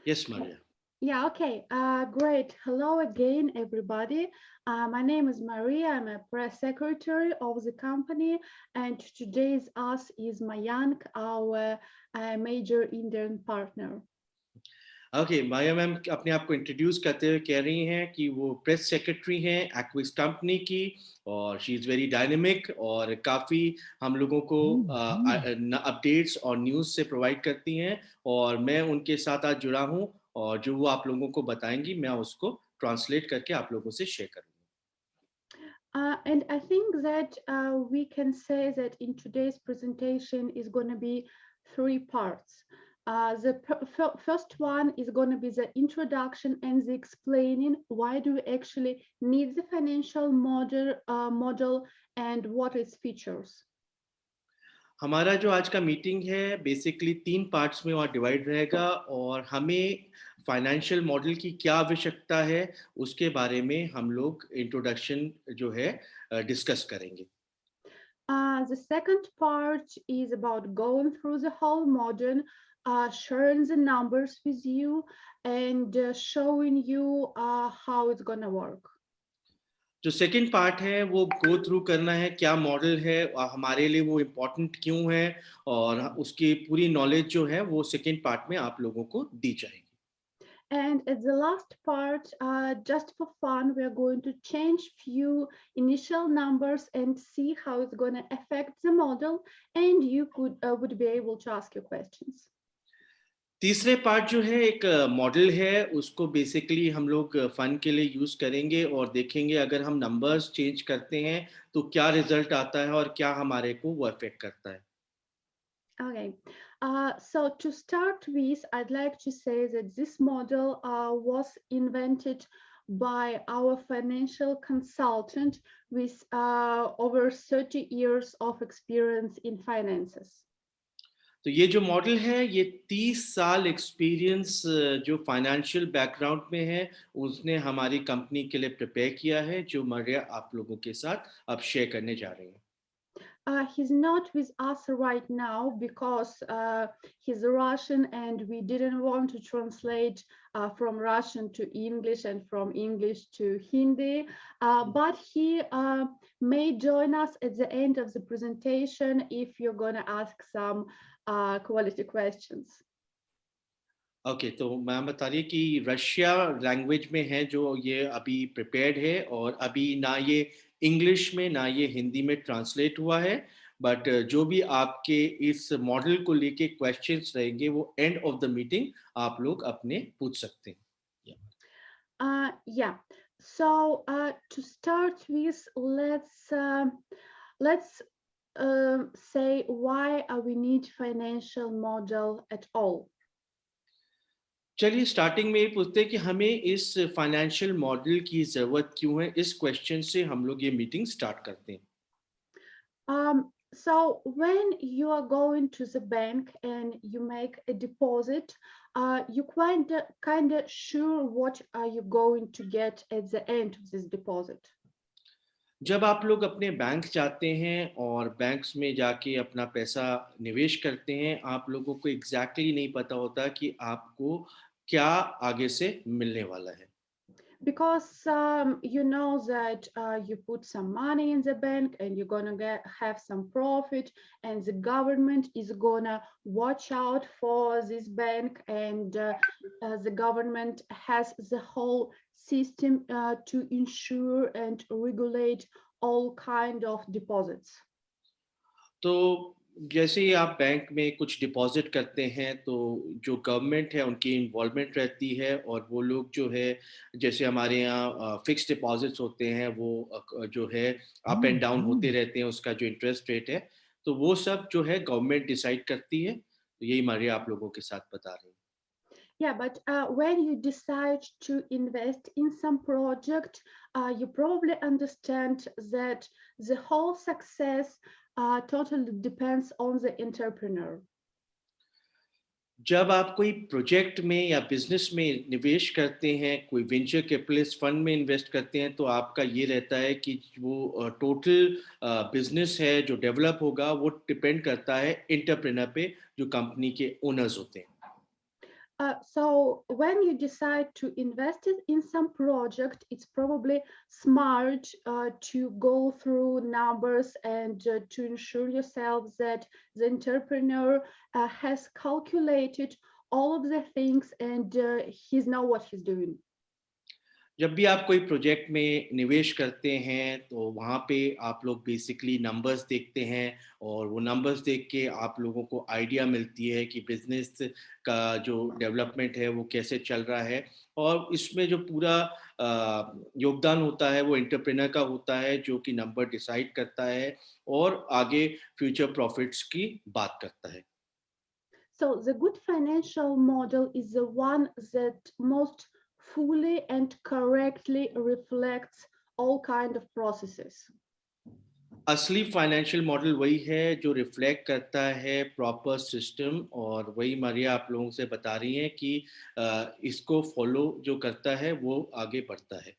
Yes, Maria. Yeah, okay. Great. Hello again, everybody. My name is Maria. I'm a press secretary of the company, and today's us is Mayank, our major Indian partner. Okay, Maya ma'am अपने आप को introduce करते हुए कह रही हैं कि वो प्रेस सेक्रेटरी हैं एक्विस कंपनी की, और शी इज़ वेरी डायनेमिक और काफ़ी हम लोगों को अपडेट्स और न्यूज़ से प्रोवाइड करती हैं। और मैं उनके साथ आज जुड़ा हूँ, और जो वो आप लोगों को बताएंगी मैं उसको ट्रांसलेट करके आप लोगों से शेयर करूँगा। And I think that we can say that in today's presentation is going to be three parts. The first one is going to be the introduction and the explaining why do we actually need the financial model and what its features. हमारा जो आज का meeting है basically 3 parts में वहाँ divide रहेगा, और हमें फाइनेंशियल मॉडल की क्या आवश्यकता है उसके बारे में हम लोग इंट्रोडक्शन जो है डिस्कस करेंगे। The second part is about going through the whole model, sharing the numbers with you, and showing you how it's gonna work. जो सेकंड पार्ट है वो गो थ्रू करना है क्या मॉडल है, हमारे लिए वो इम्पोर्टेंट क्यों है, और उसकी पूरी नॉलेज जो है वो सेकंड पार्ट में आप लोगों को दी जाएगी। And at the last part, just for fun, we are going to change few initial numbers and see how it's going to affect the model, and you would be able to ask your questions. तीसरे part जो है एक model है, उसको basically हम लोग fun के लिए यूज़ करेंगे और देखेंगे अगर हम नंबर्स चेंज करते हैं तो क्या रिजल्ट आता है और क्या हमारे को वो अफेक्ट करता है। Okay, so to start with, I'd like to say that this model was invented by our financial consultant with over 30 years of experience in finances. तो ये जो मॉडल है ये 30 साल एक्सपीरियंस जो फाइनेंशियल बैकग्राउंड में है उसने हमारी कंपनी के लिए प्रिपेयर किया है, जो मरिया आप लोगों के साथ अब शेयर करने जा रही हैं। He's not with us right now because he's Russian and we didn't want to translate from Russian to English and from English to Hindi. But he may join us at the end of the presentation if you're going to ask some quality questions. Okay, तो ma'am बता रही है कि Russia language में है जो ये अभी प्रिपेयर्ड है, और अभी ना ये इंग्लिश में ना ये हिंदी में ट्रांसलेट हुआ है, बट जो भी आपके इस मॉडल को लेके क्वेश्चंस रहेंगे वो एंड ऑफ द मीटिंग आप लोग अपने पूछ सकते हैं। Yeah. So to start with, let's say why we need financial model at all. चलिए स्टार्टिंग में ये पूछते हैं कि हमें इस फाइनेंशियल मॉडल की ज़रूरत क्यों है। इस क्वेश्चन से हम लोग ये मीटिंग स्टार्ट करते हैं। So when you are going to the bank and you make a deposit, you kind of sure what are you going to get at the end of this deposit. जब आप लोग अपने bank जाते हैं और banks में जाके अपना पैसा निवेश करते हैं, आप लोगों को एग्जैक्टली नहीं पता होता कि आपको क्या आगे से मिलने वाला है। Because you know that you put some money in the bank and you're gonna have some profit, and the government is gonna watch out for this bank, and the government has the whole system to ensure and regulate all kind of deposits. तो जैसे ही आप bank में कुछ deposit करते हैं तो जो government है उनकी इन्वॉल्वमेंट रहती है, और वो लोग जो है जैसे हमारे यहाँ फिक्स डिपॉजिट्स होते हैं वो जो है अप एंड डाउन होते रहते हैं, उसका जो इंटरेस्ट रेट है तो वो सब जो है गवर्नमेंट डिसाइड करती है। तो यही मारिया आप लोगों के साथ बता रही हूँ। Yeah, but when you decide to invest in some project, you probably understand that the whole success totally depends on the entrepreneur. जब आप कोई प्रोजेक्ट में या बिजनेस में निवेश करते हैं, कोई वेंचर कैपिटलिस्ट फंड में इन्वेस्ट करते हैं, तो आपका ये रहता है कि वो टोटल बिजनेस है जो डेवलप होगा वो डिपेंड करता है एंटरप्रेन्योर पे, जो कंपनी के ओनर्स होते हैं। So when you decide to invest it in some project, it's probably smart to go through numbers and to ensure yourself that the entrepreneur has calculated all of the things and he's know what he's doing. जब भी आप कोई project में निवेश करते हैं तो वहाँ पे आप लोग बेसिकली नंबर्स देखते हैं और वो नंबर्स देख के आप लोगों को आइडिया मिलती है कि बिजनेस का जो डेवलपमेंट है वो कैसे चल रहा है और इसमें जो पूरा योगदान होता है वो एंटरप्रेन्योर का होता है जो कि नंबर डिसाइड करता है और आगे फ्यूचर प्रॉफिट्स की बात करता है. So the good financial model is the one that most fully and correctly reflects all kind of processes. असली फाइनेंशियल मॉडल वही है जो रिफ्लेक्ट करता है प्रॉपर सिस्टम और वही मारिया आप लोगों से बता रही हैं कि इसको फॉलो जो करता है वो आगे बढ़ता है.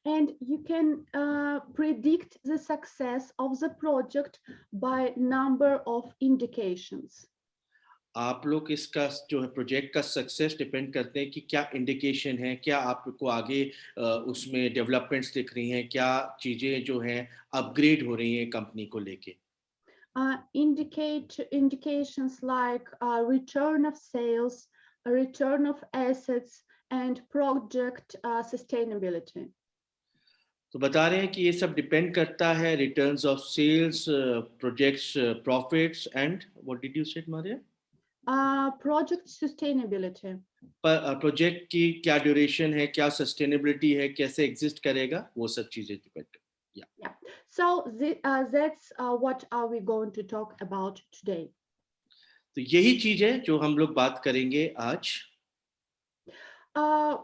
And you can predict the success of the project by number of indications. आप लोग इसका जो है प्रोजेक्ट का सक्सेस डिपेंड करते हैं कि क्या इंडिकेशन है, क्या आपको आगे उसमें डेवलपमेंट्स दिख रही हैं, क्या चीज़ें जो हैं अपग्रेड हो रही हैं कंपनी को लेके. Indicate indications like return of sales, a return of assets, and project sustainability. तो बता रहे हैं कि ये सब डिपेंड करता है returns of sales, projects, profits and what did you said Maria? Project sustainability. Project की क्या ड्यूरेशन है, क्या सस्टेनेबिलिटी है, कैसे एग्जिस्ट करेगा, वो सब चीज़ें डिपेंड करती हैं. या Yeah. So that's what are we going to talk about today. तो यही चीज़ है जो हम लोग बात करेंगे आज. Uh,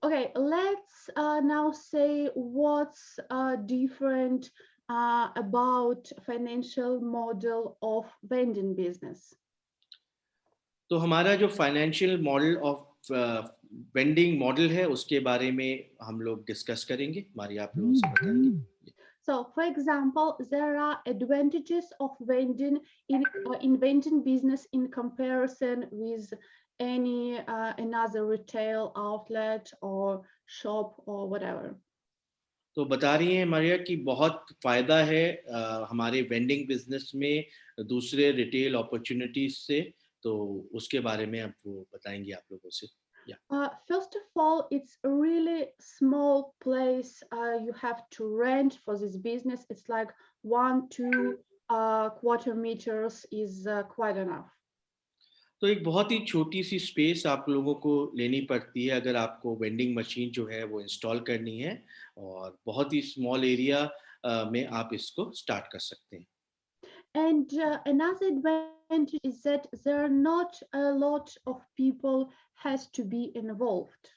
okay, let's now say what's different about financial model of vending business. तो हमारा जो financial model of vending model है उसके बारे में हम लोग डिस्कस करेंगे. हमारी आप लोगों से बताएंगे. So, for example, there are advantages of in vending business in comparison with any another retail outlet or shop or whatever. तो बता रही हैं मारिया कि बहुत फ़ायदा है हमारे वेंडिंग बिजनेस में दूसरे रिटेल अपॉर्चुनिटीज से. तो उसके बारे में अब वो बताएंगे आप लोगों से. या First of all, it's a really small place you have to rent for this business. It's like 1, 2 quarter meters is quite enough. तो एक बहुत ही छोटी सी स्पेस आप लोगों को लेनी पड़ती है अगर आपको वेंडिंग मशीन जो है वो इंस्टॉल करनी है और बहुत ही स्मॉल एरिया में आप इसको स्टार्ट कर सकते हैं. And another advantage is that there are not a lot of people has to be involved.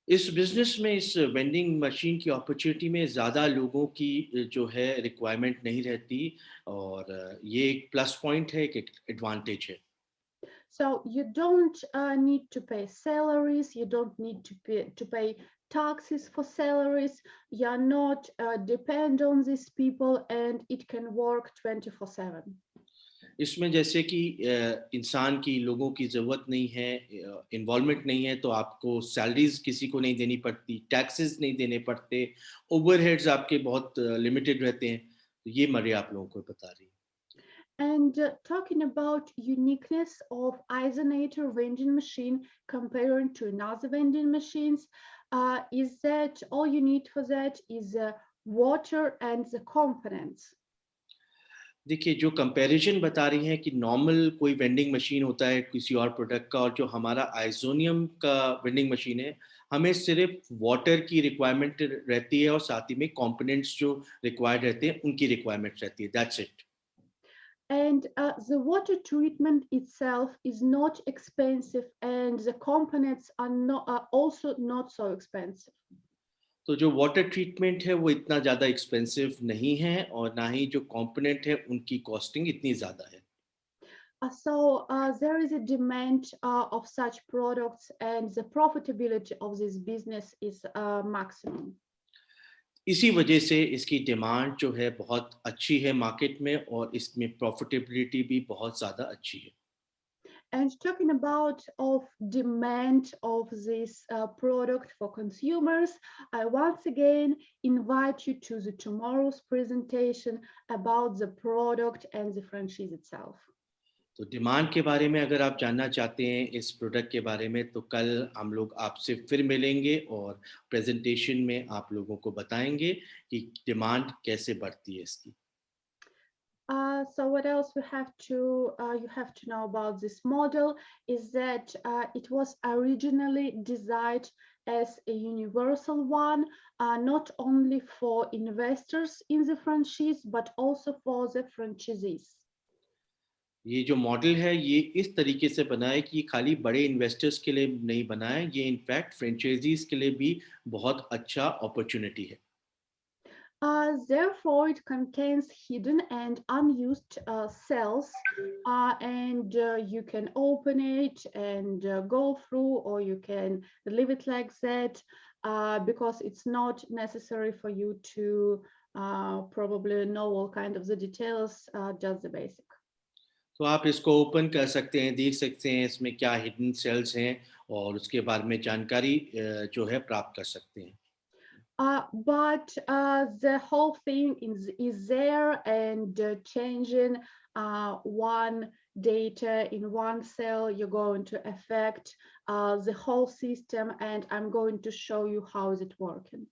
इस बिजनेस में इस वेंडिंग मशीन की अपॉर्चुनिटी में ज़्यादा लोगों की जो है रिक्वायरमेंट नहीं रहती और ये एक प्लस पॉइंट है, एक एडवांटेज है. So you don't need to pay salaries, you don't need to pay taxes for salaries, you're not depend on these people and it can work 24/7. इसमें जैसे कि इंसान की लोगों की ज़रूरत नहीं है, इन्वॉल्वमेंट नहीं है तो आपको सैलरीज किसी को नहीं देनी पड़ती, टैक्सेस नहीं देने पड़ते, ओवरहेड्स आपके बहुत लिमिटेड रहते हैं. तो ये मरिया आप लोगों को बता रही है. And talking about uniqueness of Izonator vending machine comparing to another vending machines, is that all you need for that is water and the components. देखिए जो कंपैरिजन बता रही हैं कि नॉर्मल कोई वेंडिंग मशीन होता है किसी और प्रोडक्ट का और जो हमारा आइजोनियम का वेंडिंग मशीन है हमें सिर्फ वाटर की रिक्वायरमेंट रहती है और साथ ही में कंपोनेंट्स जो रिक्वायर्ड रहते हैं उनकी रिक्वायरमेंट रहती है. That's it. And the water treatment itself is not expensive, and the components are also not so expensive. तो जो वाटर ट्रीटमेंट है वो इतना ज़्यादा एक्सपेंसिव नहीं है और ना ही जो कंपोनेंट है उनकी कॉस्टिंग इतनी ज़्यादा है. So there is a demand of such products, and the profitability of this business is maximum. इसी वजह से इसकी डिमांड जो है बहुत अच्छी है मार्केट में और इसमें प्रॉफिटेबिलिटी भी बहुत ज़्यादा अच्छी है. And talking about of demand of this product for consumers, I once again invite you to the tomorrow's presentation about the product and the franchise itself. तो डिमांड के बारे में अगर आप जानना चाहते हैं इस प्रोडक्ट के बारे में तो कल हम लोग आपसे फिर मिलेंगे और प्रेजेंटेशन में आप लोगों को बताएंगे कि डिमांड कैसे बढ़ती है इसकी। So what else we have to you have to know about this model is that it was originally designed as a universal one, not only for investors in the franchise but also for the franchisees. ये जो model है ये इस तरीके से बना है कि ये खाली बड़े इन्वेस्टर्स के लिए नहीं बना है, ये इनफैक्ट फ्रेंचाइजीज के लिए भी बहुत अच्छा अपॉर्चुनिटी है। Therefore, it contains hidden and unused cells, and you can open it and go through, or you can leave it like that, because it's not necessary for you to probably know all kind of the details, just the basic. तो आप इसको open कर सकते हैं, देख सकते हैं इसमें क्या हिडन सेल्स हैं और उसके बारे में जानकारी जो है प्राप्त कर सकते हैं। But the whole thing is there, and changing one data in one cell, you're going to affect the whole system, and I'm going to show you how is it working.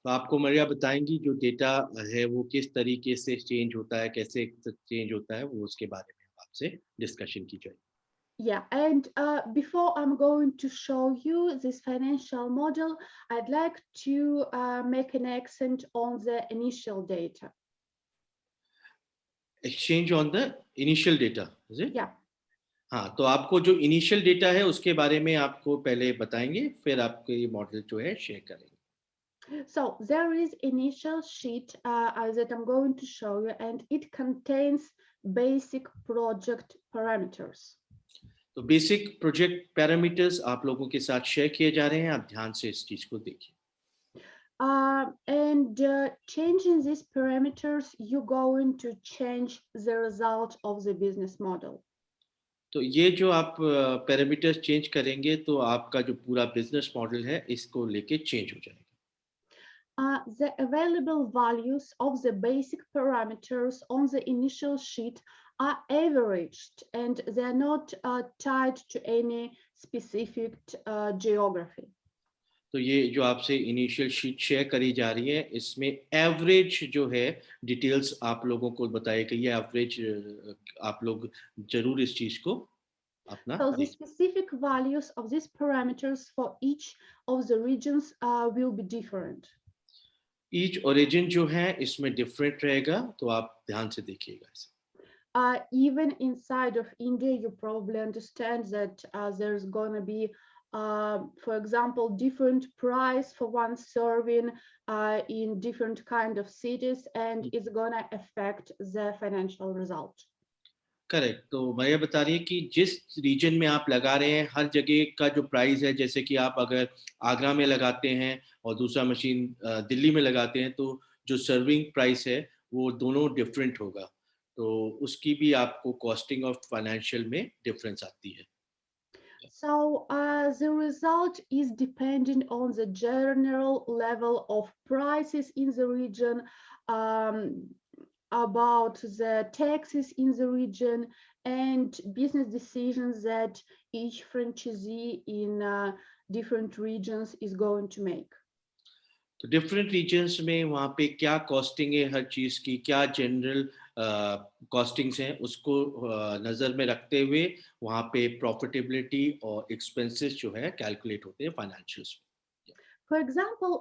तो आपको मरिया बताएंगी जो डेटा है वो किस तरीके से change होता है, कैसे चेंज होता है, वो उसके बारे में आपसे डिस्कशन की जाएगी। Yeah, and before I'm going to show you this financial model, I'd like to make an accent on the initial data. Exchange on the initial data, is it? Yeah. हाँ, तो आपको जो इनिशियल डेटा है उसके बारे में आपको पहले बताएंगे, फिर आपके ये मॉडल जो है शेयर करेंगे। So there is initial sheet that I'm going to show you, and it contains basic project parameters. तो बेसिक प्रोजेक्ट पैरामीटर्स आप लोगों के साथ शेयर किए जा रहे हैं, आप ध्यान से इस चीज को देखिए। And changing these parameters, you're going to change the result of the business model. तो ये जो आप पैरामीटर्स चेंज करेंगे तो आपका जो पूरा बिजनेस मॉडल है इसको लेके चेंज हो जाएगा। The available values of the basic parameters on the initial sheet are averaged, and they are not tied to any specific geography. तो ये जो आपसे इनिशियल शीट शेयर करी जा रही है इसमें एवरेज जो है डिटेल्स आप लोगों को बताई गई है, एवरेज आप लोग जरूर इस चीज को अपना So the करें। specific values of these parameters for each of the regions will be different. Each origin जो है इसमें डिफरेंट रहेगा, तो आप ध्यान से देखिएगा इसे। Even inside of India, you probably understand that there's going to be, for example, different price for one serving in different kind of cities, and it's going to affect the financial result. Correct, तो मैं बता रही है कि जिस reason में आप लगा रहे हैं हर जगह का जो प्राइस है, जैसे कि आप अगर आगरा में लगाते हैं और दूसरा मशीन दिल्ली में लगाते हैं तो जो सर्विंग प्राइस है वो दोनों डिफरेंट होगा, तो उसकी भी आपको कॉस्टिंग ऑफ फाइनेंशियल में डिफरेंस आती है। So the result is depending on the general level of prices in the region, um, about the taxes in the region, and business decisions that each franchisee in different regions is going to make. तो different regions में वहाँ पे क्या costing है हर चीज़ की, क्या general costings हैं उसको नज़र में रखते हुए वहाँ पे प्रॉफिटेबिलिटी और एक्सपेंसेस जो है कैलकुलेट होते हैं फाइनेंशियल्स में। For example,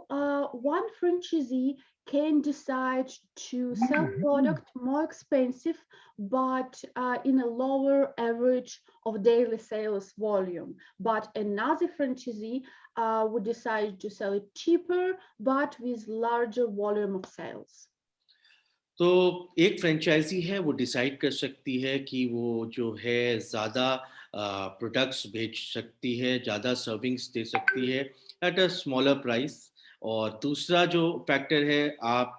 one franchisee can decide to sell product more expensive, but in a lower average of daily sales volume. But another franchisee would decide to sell it cheaper, but with larger volume of sales. तो एक franchise है वो decide कर सकती है कि वो जो है ज़्यादा प्रोडक्ट्स बेच सकती है, ज़्यादा सर्विंग्स दे सकती है एट अ स्मॉलर प्राइस, और दूसरा जो फैक्टर है आप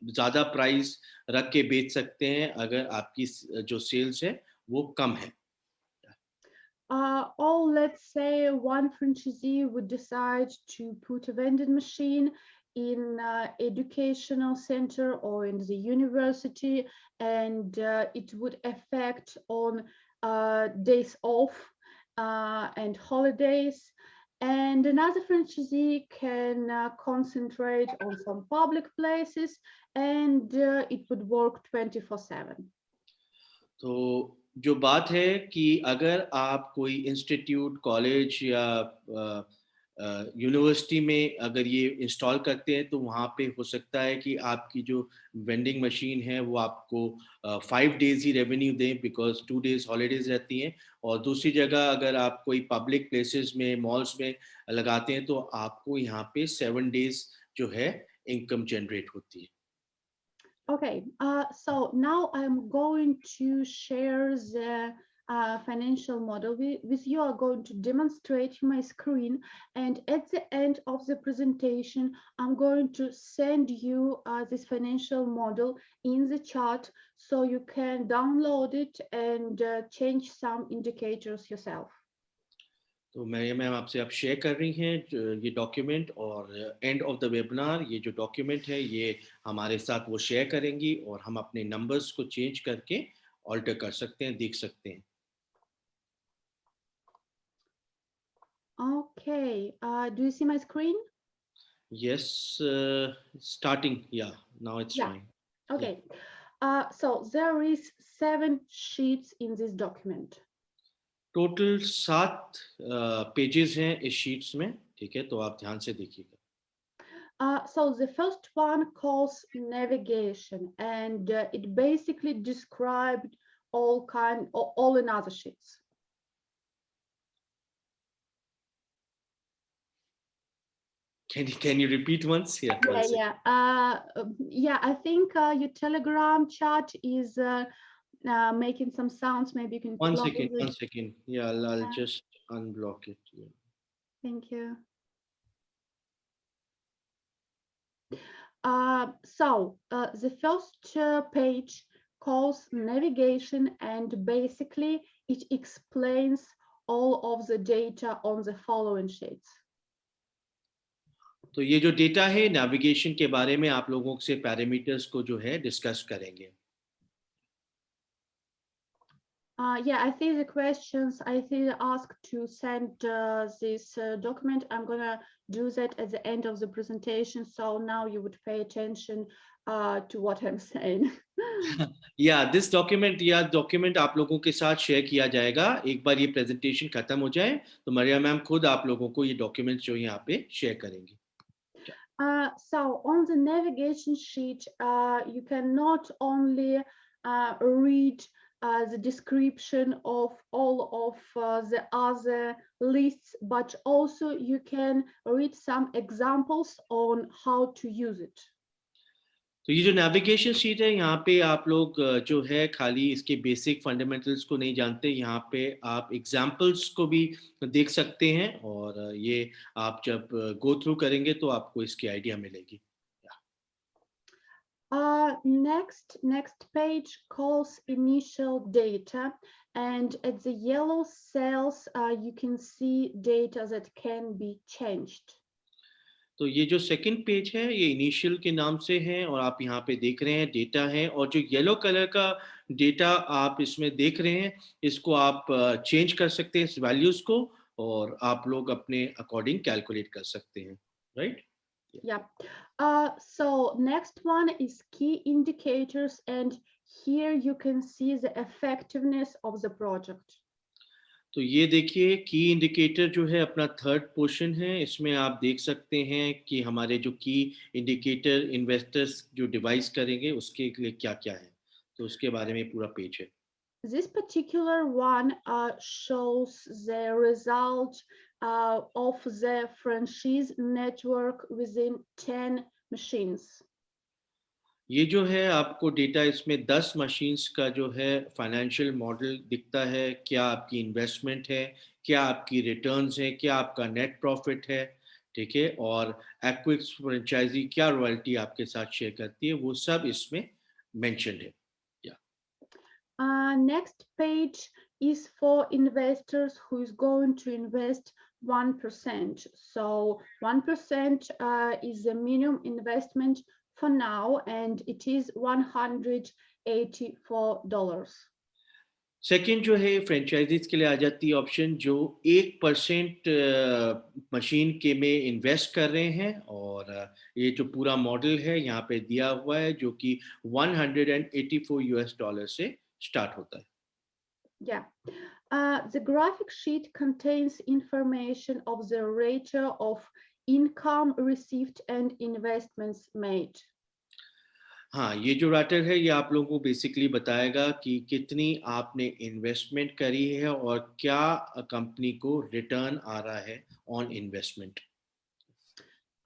ज़्यादा प्राइस रख के बेच सकते हैं अगर आपकी जो सेल्स है वो कम है। Or let's say one franchisee would decide to put a vending machine in educational center or in the university, and it would affect on days off and holidays. And another franchisee can concentrate on some public places, and it would work 24/7. तो जो बात है कि अगर आप कोई institute, college या university में अगर ये इंस्टॉल करते हैं, तो वहाँ पे हो सकता है कि आपकी जो वेंडिंग मशीन है वो आपको 5 डेज़ ही रेवेन्यू दें, बिकॉज़ 2 डेज़ हॉलिडेज़ रहती हैं। और दूसरी जगह अगर आप कोई पब्लिक प्लेसेस में, मॉल्स में लगाते हैं, तो आपको यहाँ पे 7 डेज़ जो है इनकम जनरेट होती है। Okay, so now I'm going to share the financial model with you. I'm going to demonstrate my screen, and at the end of the presentation, I'm going to send you this financial model in the chat so you can download it and change some indicators yourself. तो मैं ma'am आपसे अब share कर रही हैं ये document, और end of the webinar ये जो डॉक्यूमेंट है ये हमारे साथ वो शेयर करेंगी, और हम अपने नंबर्स को चेंज करके ऑल्टर कर सकते हैं, देख सकते हैं। Okay, do you see my screen? Yes, starting, या नाउ इट्स Yeah, फाइन। या okay. So there is 7 sheets in this document. Total 7 pages हैं इस शीट्स में, ठीक है, तो आप ध्यान से देखिएगा। So the first one calls navigation, and it basically described all in other sheets. Can you repeat once? Yeah, one second. Yeah. I think your Telegram chat is making some sounds. Maybe you can One close second, it. one second. Yeah, I'll Uh, just unblock it. Yeah. Thank you. So the first page calls navigation, and basically it explains all of the data on the following sheets. तो ये जो data है navigation के बारे में आप लोगों से पैरामीटर्स को जो है डिस्कस करेंगे। Yeah, I see the questions. I see the ask to send this document. I'm gonna do that at the end of the presentation. So now you would pay attention to what I'm saying. या this document, या document आप लोगों के साथ share किया जाएगा एक बार ये प्रेजेंटेशन खत्म हो जाए, तो मरिया मैम खुद आप लोगों को ये डॉक्यूमेंट जो यहाँ पे शेयर करेंगी। So on the navigation sheet, you can not only read the description of all of the other lists, but also you can read some examples on how to use it. तो ये जो navigation sheet है यहाँ पे आप लोग जो है खाली इसके बेसिक फंडामेंटल्स को नहीं जानते, यहाँ पे आप एग्जाम्पल्स को भी देख सकते हैं, और ये आप जब गो थ्रू करेंगे तो आपको इसकी आइडिया मिलेगी। Next page calls initial data, and at the yellow cells you can see data that can be changed. तो ये जो सेकंड पेज है ये इनिशियल के नाम से है, और आप यहाँ पे देख रहे हैं डेटा है, और जो येलो कलर का डेटा आप इसमें देख रहे हैं इसको आप चेंज कर सकते हैं इस वैल्यूज को, और आप लोग अपने अकॉर्डिंग कैलकुलेट कर सकते हैं, right? Yeah. So next one is key indicators, and here you can see the effectiveness of the project. तो ये देखिए की इंडिकेटर जो है अपना थर्ड पोर्शन है, इसमें आप देख सकते हैं कि हमारे जो की इंडिकेटर इन्वेस्टर्स जो डिवाइस करेंगे उसके लिए क्या क्या है, तो उसके बारे में पूरा पेज है। This particular one shows the result of the franchise network within 10 machines. ये जो है आपको डेटा इसमें 10 मशीन्स का जो है फाइनेंशियल मॉडल दिखता है, क्या आपकी इन्वेस्टमेंट है, क्या आपकी रिटर्न्स है, क्या आपका नेट प्रॉफिट है, ठीक है, और एक्विक्स फ्रेंचाइजी क्या रॉयल्टी आपके साथ शेयर करती है, वो सब इसमें मेंशन्ड है। Next page is for investors who is going to invest 1%. So 1% is the minimum investment for now, and it is $184. Second जो है फ्रेंचाइजीज के लिए आ जाती है ऑप्शन जो 1% मशीन के में इन्वेस्ट कर रहे हैं और ये जो पूरा मॉडल है यहाँ पे दिया हुआ है जो कि $184 से स्टार्ट होता है. Yeah. The graphic sheet contains information of the ratio of income received and investments made. हाँ, ये जो राटर है ये आप लोगों को बेसिकली बताएगा कि कितनी आपने इन्वेस्टमेंट करी है और क्या कंपनी को रिटर्न आ रहा है on investment.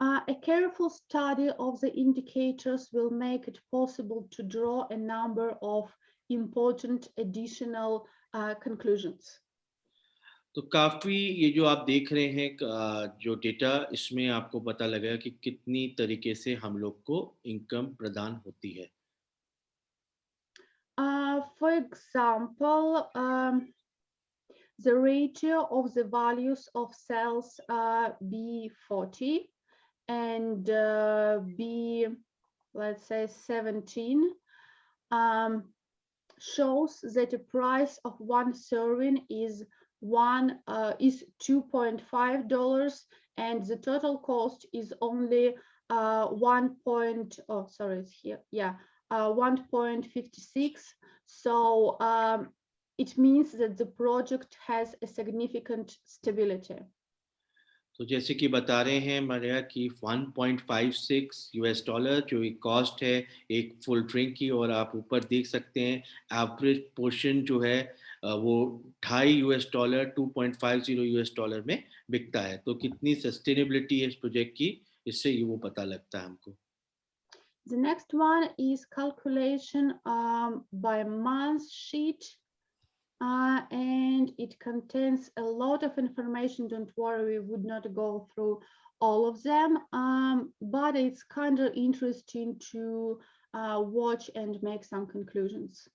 A careful study of the indicators will make it possible to draw a number of important additional conclusions. तो काफ़ी ये जो आप देख रहे हैं जो डेटा इसमें आपको पता लगेगा कि कितनी तरीके से हम लोग को इनकम प्रदान होती है. For example, the ratio of the values of cells B40 and B, let's say 17, shows that the price of one serving is $2.5 and the total cost is only 1.56. So it means that the project has a significant stability. तो जैसे कि बता रहे हैं मारिया कि $1.56 जो एक cost है एक फुल ड्रिंक की और आप ऊपर देख सकते हैं एवरेज पोर्शन जो है वो $2.5 $2.50 में बिकता है. तो कितनी सस्टेनेबिलिटी है इस प्रोजेक्ट की इससे ये वो पता लगता है हमको. The next one is calculation by month sheet. And it contains a lot of information. Don't worry, we would not go through all of them, but it's kind of interesting to watch and make some conclusions.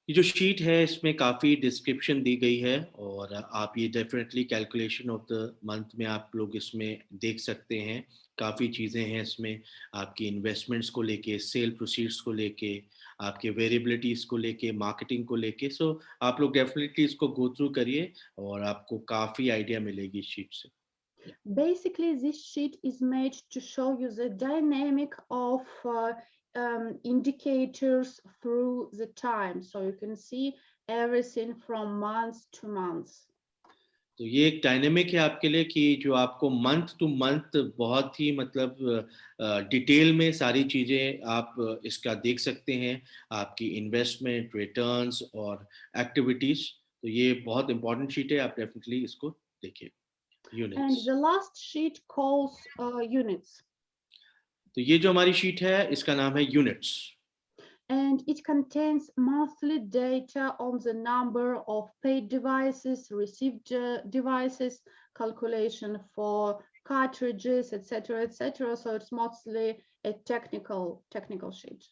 ये जो sheet है इसमें काफ़ी description दी गई है और आप ये definitely calculation of the month में आप लोग इसमें देख सकते हैं. काफ़ी चीज़ें हैं इसमें आपकी इन्वेस्टमेंट्स को लेके सेल प्रोसीड्स को लेके आपके वेरिएबिलिटीज़ को लेके मार्केटिंग को लेके. सो आप लोग डेफिनेटली इसको गो थ्रू करिए और आपको काफ़ी आइडिया मिलेगी इस शीट से. Basically, this sheet is made to show you the dynamic of indicators through the time. So you can see everything from month to month. तो ये एक डायनेमिक है आपके लिए कि जो आपको मंथ टू मंथ बहुत ही मतलब डिटेल में सारी चीज़ें आप इसका देख सकते हैं आपकी इन्वेस्टमेंट रिटर्न्स और एक्टिविटीज़. तो ये बहुत इंपॉर्टेंट शीट है आप डेफिनेटली इसको देखिए. And units. the last sheet calls units. तो ये जो हमारी शीट है इसका नाम है units. And it contains monthly data on the number of paid devices, received devices, calculation for cartridges, etc., etc. So it's mostly a technical sheet.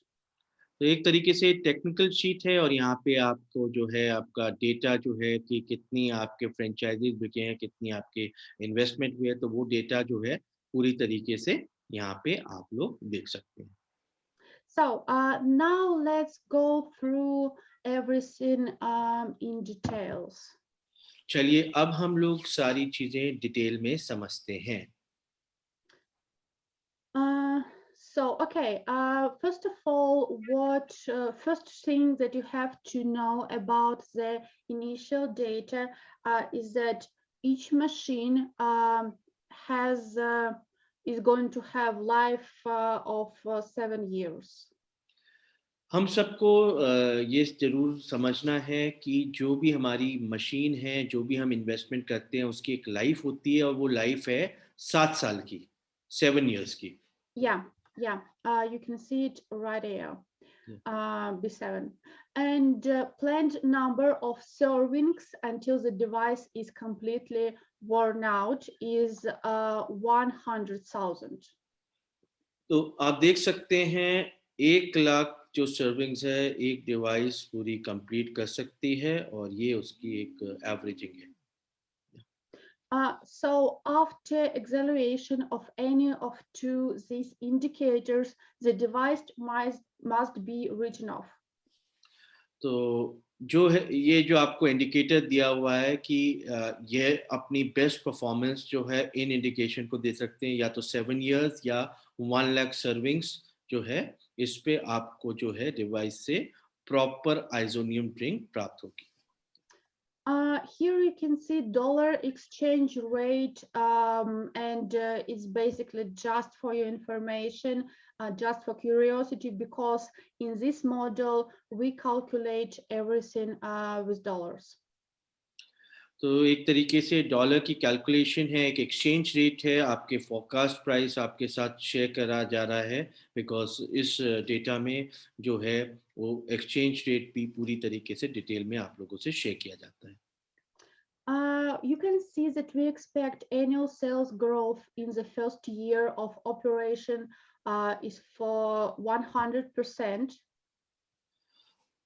तो एक तरीके से टेक्निकल शीट है और यहाँ पे आपको जो है आपका डेटा जो है कि कितनी आपके फ्रेंचाइजीज बिके हैं कितनी आपके इन्वेस्टमेंट हुई है तो वो डेटा जो है पूरी तरीके से यहाँ पे आप लोग देख सकते हैं. So now let's go through everything in details. चलिए अब हम लोग सारी चीजें डिटेल में समझते हैं. Okay, first of all, first thing that you have to know about the initial data is that each machine is going to have life of 7 years. हम सबको ये ज़रूर समझना है कि जो भी हमारी मशीन है जो भी हम इन्वेस्टमेंट करते हैं उसकी एक लाइफ होती है और वो लाइफ है 7 साल की 7 years की. Yeah, you can see it right here. Yeah. B7 and planned number of servings until the device is completely worn out is 100,000. तो आप देख सकते हैं 1 लाख जो सर्विंग्स है एक डिवाइस पूरी कंप्लीट कर सकती है और ये उसकी एक एवरेजिंग है। So after acceleration of any of two these indicators, the device must be written off. तो जो है ये जो आपको इंडिकेटर दिया हुआ है कि यह अपनी बेस्ट परफॉर्मेंस जो है इन इंडिकेशन को दे सकते हैं या तो 7 इयर्स या 1 लाख सर्विंग्स जो है इस पे आपको जो है डिवाइस से प्रॉपर आइजोनियम ड्रिंक प्राप्त होगी। Here you can see dollar exchange rate, and it's basically just for your information, just for curiosity, because in this model we calculate everything with dollars. तो एक तरीके से डॉलर की कैलकुलेशन है, एक एक्सचेंज रेट है, आपके फोरकास्ट प्राइस आपके साथ शेयर करा जा रहा है बिकॉज इस डेटा में जो है वो एक्सचेंज रेट भी पूरी तरीके से डिटेल में आप लोगों से शेयर किया जाता है। You can see that we expect annual sales growth in the first year of operation is for 100%.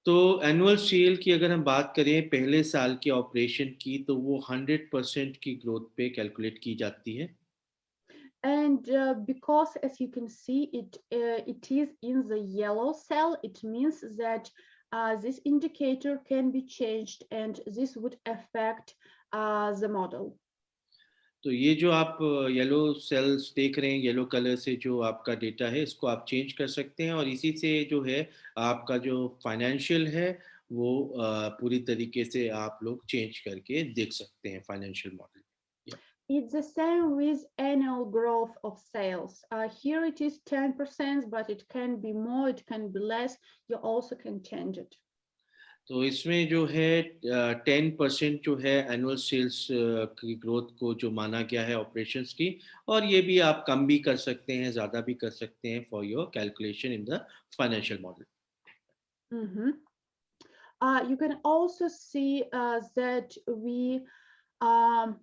तो एनुअल सेल की अगर हम बात करें पहले साल के ऑपरेशन की तो वो 100% की ग्रोथ पे कैलकुलेट की जाती है। And because, as you can see, it is in the yellow cell, it means that this indicator can be changed, and this would affect the model. तो ये जो आप येलो सेल्स देख रहे हैं, येलो कलर से जो आपका डेटा है इसको आप चेंज कर सकते हैं और इसी से जो है आपका जो फाइनेंशियल है वो पूरी तरीके से आप लोग चेंज करके देख सकते हैं financial model. It's the same with annual growth of sales. Here it is 10%, but it can be more, it can be less. You also can change it. तो इसमें जो है 10% जो है एनुअल सेल्स की ग्रोथ को जो माना गया है ऑपरेशंस की और ये भी आप कम भी कर सकते हैं, ज़्यादा भी कर सकते हैं for your calculation in the financial model. Mhm. You can also see that we um,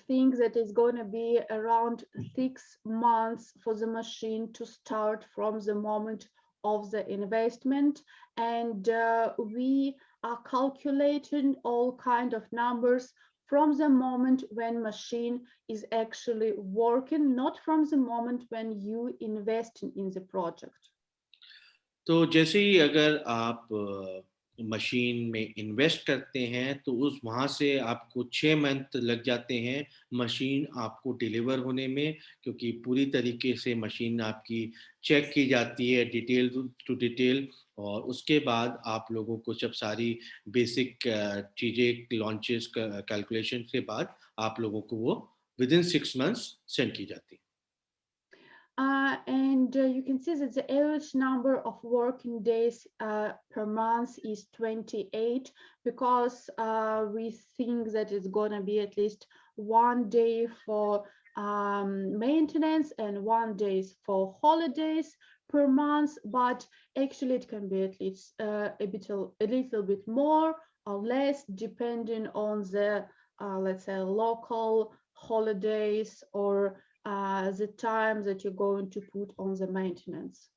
think that it's going to be around 6 months for the machine to start from the moment of the investment, and we are calculating all kind of numbers from the moment when machine is actually working, not from the moment when you invest in the project. तो जैसे ही अगर आप machine में invest करते हैं तो उस वहाँ से आपको 6 मंथ लग जाते हैं मशीन आपको डिलीवर होने में क्योंकि पूरी तरीके से मशीन आपकी चेक की जाती है डिटेल टू डिटेल और उसके बाद आप लोगों को जब सारी बेसिक चीज़ें लॉन्चेस कैलकुलेशन के बाद आप लोगों को वो विद इन 6 मंथ्स सेंड की जाती है। And you can see that the average number of working days per month is 28 because we think that it's going to be at least 1 day for maintenance and 1 day for holidays per month, but actually it can be at least a little bit more or less depending on the let's say local holidays or the time that you're going to put on the maintenance.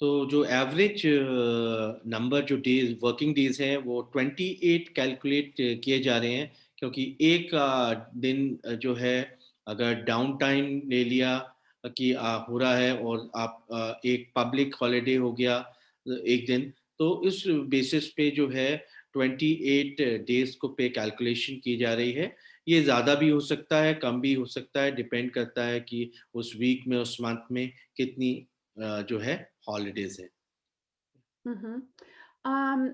तो जो average number जो days working days हैं वो 28 calculate किए जा रहे हैं क्योंकि एक दिन जो है अगर डाउन टाइम ले लिया कि हो रहा है और आप एक पब्लिक हॉलीडे हो गया एक दिन तो इस बेसिस पे जो है 28 डेज को पे कैलकुलेशन की जा रही है। ये ज़्यादा भी हो सकता है कम भी हो सकता है डिपेंड करता है कि उस वीक में उस मंथ में कितनी जो है हॉलीडेज है। Mhm.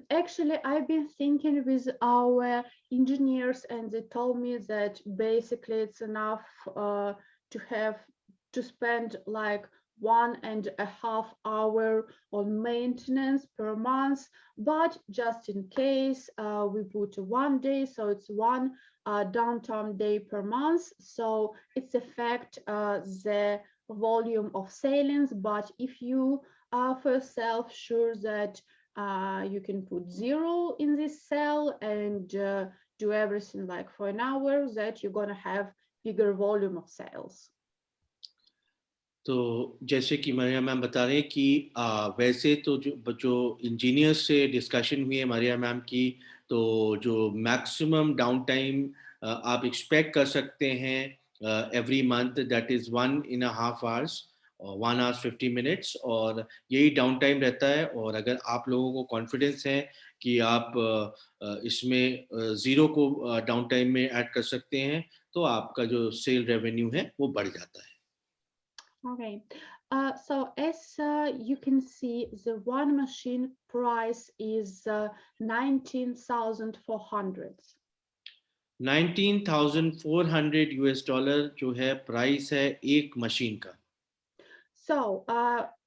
Actually, I've been thinking with our engineers, and they told me that basically it's enough to have to spend like 1.5 hour on maintenance per month. But just in case, we put 1 day, so it's one downtime day per month. So it's affect the volume of sailings. But if you for yourself sure that you can put 0 in this cell and do everything like for an hour that you're going to have bigger volume of sales. तो जैसे कि Maria ma'am बता रहे हैं कि वैसे तो जो जो इंजीनियर्स से डिस्कशन हुई है मारिया मैम की, तो जो मैक्सिमम डाउन टाइम आप एक्सपेक्ट कर सकते हैं every month, that is 1.5 hours और 1 hours 50 minutes, और यही डाउन टाइम रहता है। और अगर आप लोगों को कॉन्फिडेंस है कि आप इसमें ज़ीरो को डाउन टाइम में ऐड कर सकते हैं, तो आपका जो सेल रेवेन्यू है वो बढ़ जाता है। Okay. So as you can see, the one machine price is 19,400. 19,400 US dollar जो है प्राइस है एक मशीन का। So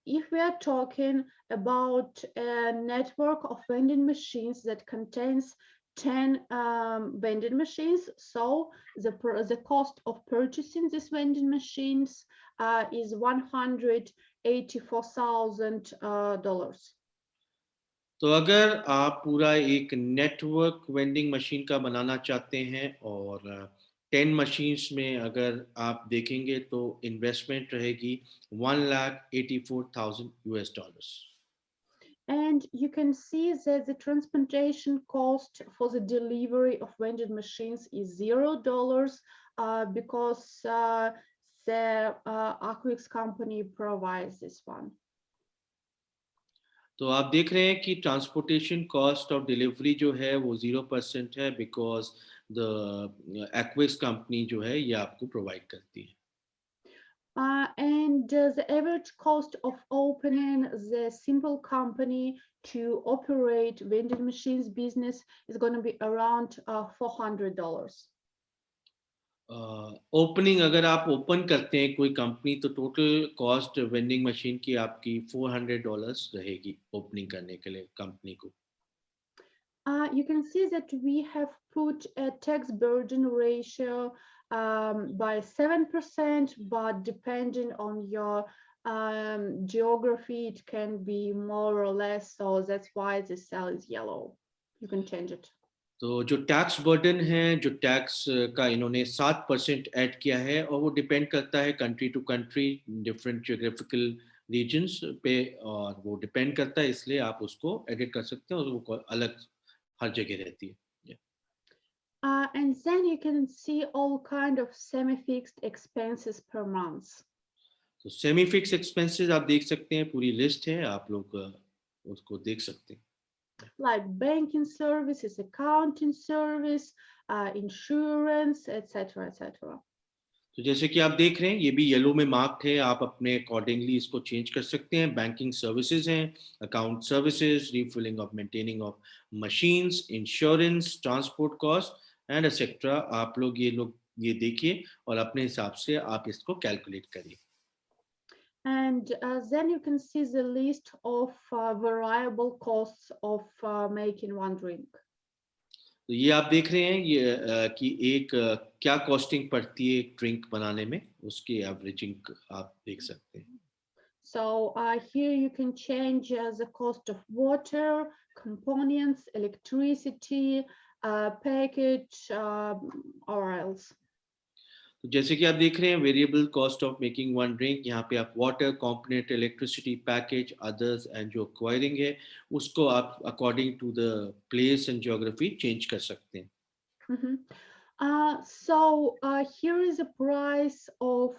if we are talking about a network of vending machines that contains 10 vending machines, so the cost of purchasing these vending machines is $184,000. तो अगर आप पूरा एक नेटवर्क वेंडिंग मशीन का बनाना चाहते हैं, और 10 मशीन्स में अगर आप देखेंगे तो इन्वेस्टमेंट रहेगी 1,84,000 US dollars. And you can see that the transportation cost for the delivery of vending machines is $0 because the Aquix company provides this one. तो आप देख रहे हैं कि ट्रांसपोर्टेशन कॉस्ट ऑफ डिलीवरी जो है वो 0% है, बिकॉज द एक्विस कंपनी जो है ये आपको प्रोवाइड करती है। And the average cost of opening the simple company to operate vending machines business is going to be around $400. Opening अगर आप ओपन करते हैं कोई कंपनी, तो टोटल कॉस्ट वेंडिंग मशीन की आपकी $400 रहेगी ओपनिंग करने के लिए कंपनी को। You can see that we have put a tax burden ratio by 7%, but depending on your geography, it can be more or less. So that's why the cell is yellow. You can change it. तो जो tax burden है, जो tax का इन्होंने 7% add किया है, और वो डिपेंड करता है country to country, different geographical regions पे, और वो डिपेंड करता है, इसलिए आप उसको एडिट कर सकते हैं, और वो अलग हर जगह रहती है। Yeah. And then you can see all kind of semi-fixed expenses per month. तो सेमी फिक्स एक्सपेंसेस आप देख सकते हैं, पूरी लिस्ट है, आप लोग उसको देख सकते हैं। Like banking services, accounting service, insurance, etc., etc. तो जैसे कि आप देख रहे हैं ये भी येलो में मार्क्ड है, आप अपने अकॉर्डिंगली इसको चेंज कर सकते हैं। बैंकिंग सर्विसेज हैं, account services, refilling of maintaining of machines, insurance, transport cost and etcetera. आप लोग ये देखिए और अपने हिसाब से आप इसको कैलकुलेट करिए। And then you can see the list of variable costs of making one drink. तो ये आप देख रहे हैं ये कि एक क्या कॉस्टिंग पड़ती है एक ड्रिंक बनाने में, उसकी एवरेजिंग आप देख सकते हैं। So here you can change the cost of water, components, electricity, package, or else. तो जैसे कि आप देख रहे हैं variable cost of making one drink, यहाँ पे आप water component, electricity, package, others and जो एक्वायरिंग है उसको आप according to the place and geography change कर सकते हैं। Mhm. So here is a price of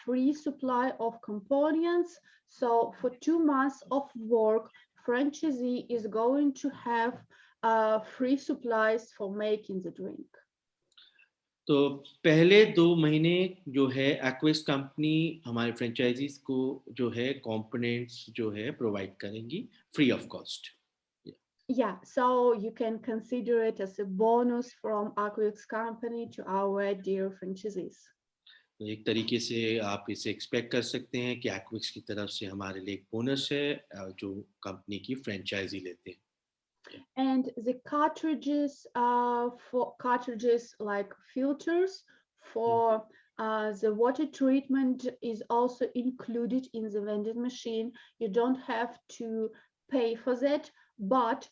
free supply of components. So for 2 months of work, franchisee is going to have free supplies for making the drink. तो पहले 2 महीने जो है aqueous company हमारे franchises को जो है कंपोनेंट्स जो है प्रोवाइड करेंगी free of cost. Yeah, so you can consider it as a bonus from Aquix company to our dear franchisees. तो एक तरीके से आप इसे एक्सपेक्ट कर सकते हैं कि एक्विक्स की तरफ से हमारे लिए एक बोनस है जो कंपनी की फ्रेंचाइजी लेते हैं। And the cartridges for cartridges like filters for the water treatment is also included in the vending machine. You don't have to pay for that, but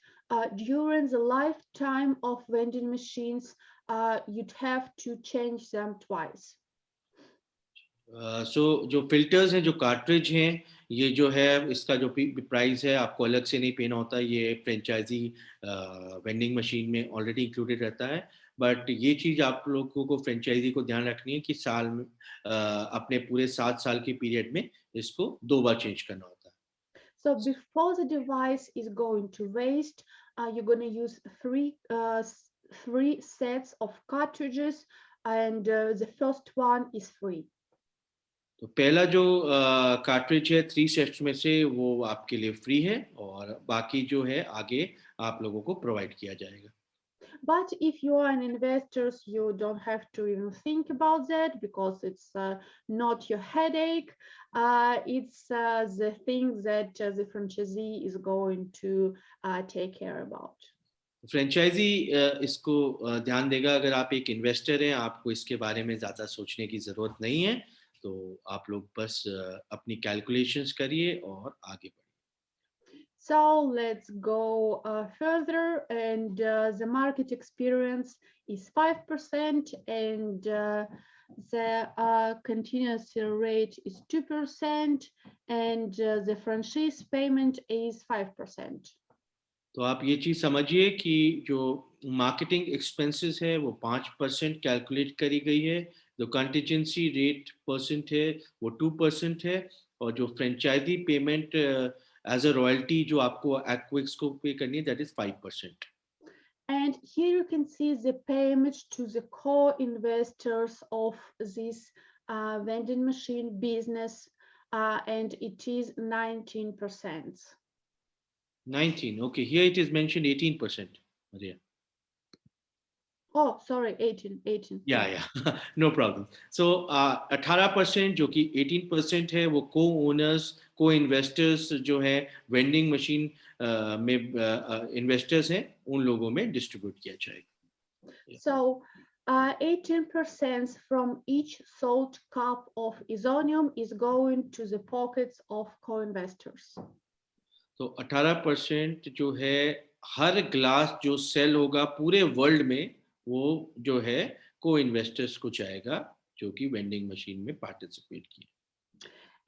during the lifetime of vending machines, you'd have to change them twice. सो जो filters हैं, जो cartridge हैं, ये जो है इसका जो price है आपको अलग से नहीं पेना होता, ये फ्रेंचाइज़ी वेंडिंग मशीन में ऑलरेडी इंक्लूडेड रहता है। बट ये चीज़ आप लोगों को फ्रेंचाइज़ी को ध्यान रखनी है कि साल में अपने पूरे 7 साल के पीरियड में इसको 2 बार चेंज करना होता है। So before the device is going to waste, you're going to use three sets of cartridges, and the first one is free. तो पहला जो कार्ट्रिज है 3 सेट्स में से वो आपके लिए फ्री है और बाकी जो है आगे आप लोगों को प्रोवाइड किया जाएगा। But if you are an investor, you don't have to even think about that because it's not your headache. It's the thing that the franchisee is going to take care about. Franchisee इसको ध्यान देगा। अगर आप एक investor हैं, आपको इसके बारे में ज़्यादा सोचने की ज़रूरत नहीं है, तो आप लोग बस अपनी कैलकुलेशंस करिए और आगे बढ़िए। So let's go further, and the market experience is 5%, and the continuous rate is 2%, and the franchise payment is 5%. तो आप ये चीज़ समझिए कि जो मार्केटिंग एक्सपेंसेस है वो 5% कैलकुलेट करी गई है, जो कंटिजेंसी रेट परसेंट है वो 2% है, और जो franchisee payment as a royalty जो आपको एक्विक्स को पे करनी है that is 5%। And here you can see the payment to the co-investors of this vending machine business, and it is 19%. 19, okay, here it is mentioned 18%, Maria. Oh, sorry, 18. या Yeah. No problem. सो 18% जो कि 18% है वो को owners, को investors जो है vending machine में इन्वेस्टर्स हैं, उन लोगों में डिस्ट्रीब्यूट किया जाएगा। So 18% from each sold cup of Isonium is going to the pockets of co-investors. तो 18% जो है हर ग्लास जो सेल होगा पूरे वर्ल्ड में, वो जो है को इन्वेस्टर्स को जाएगा जो कि वेंडिंग मशीन में पार्टिसिपेट किए।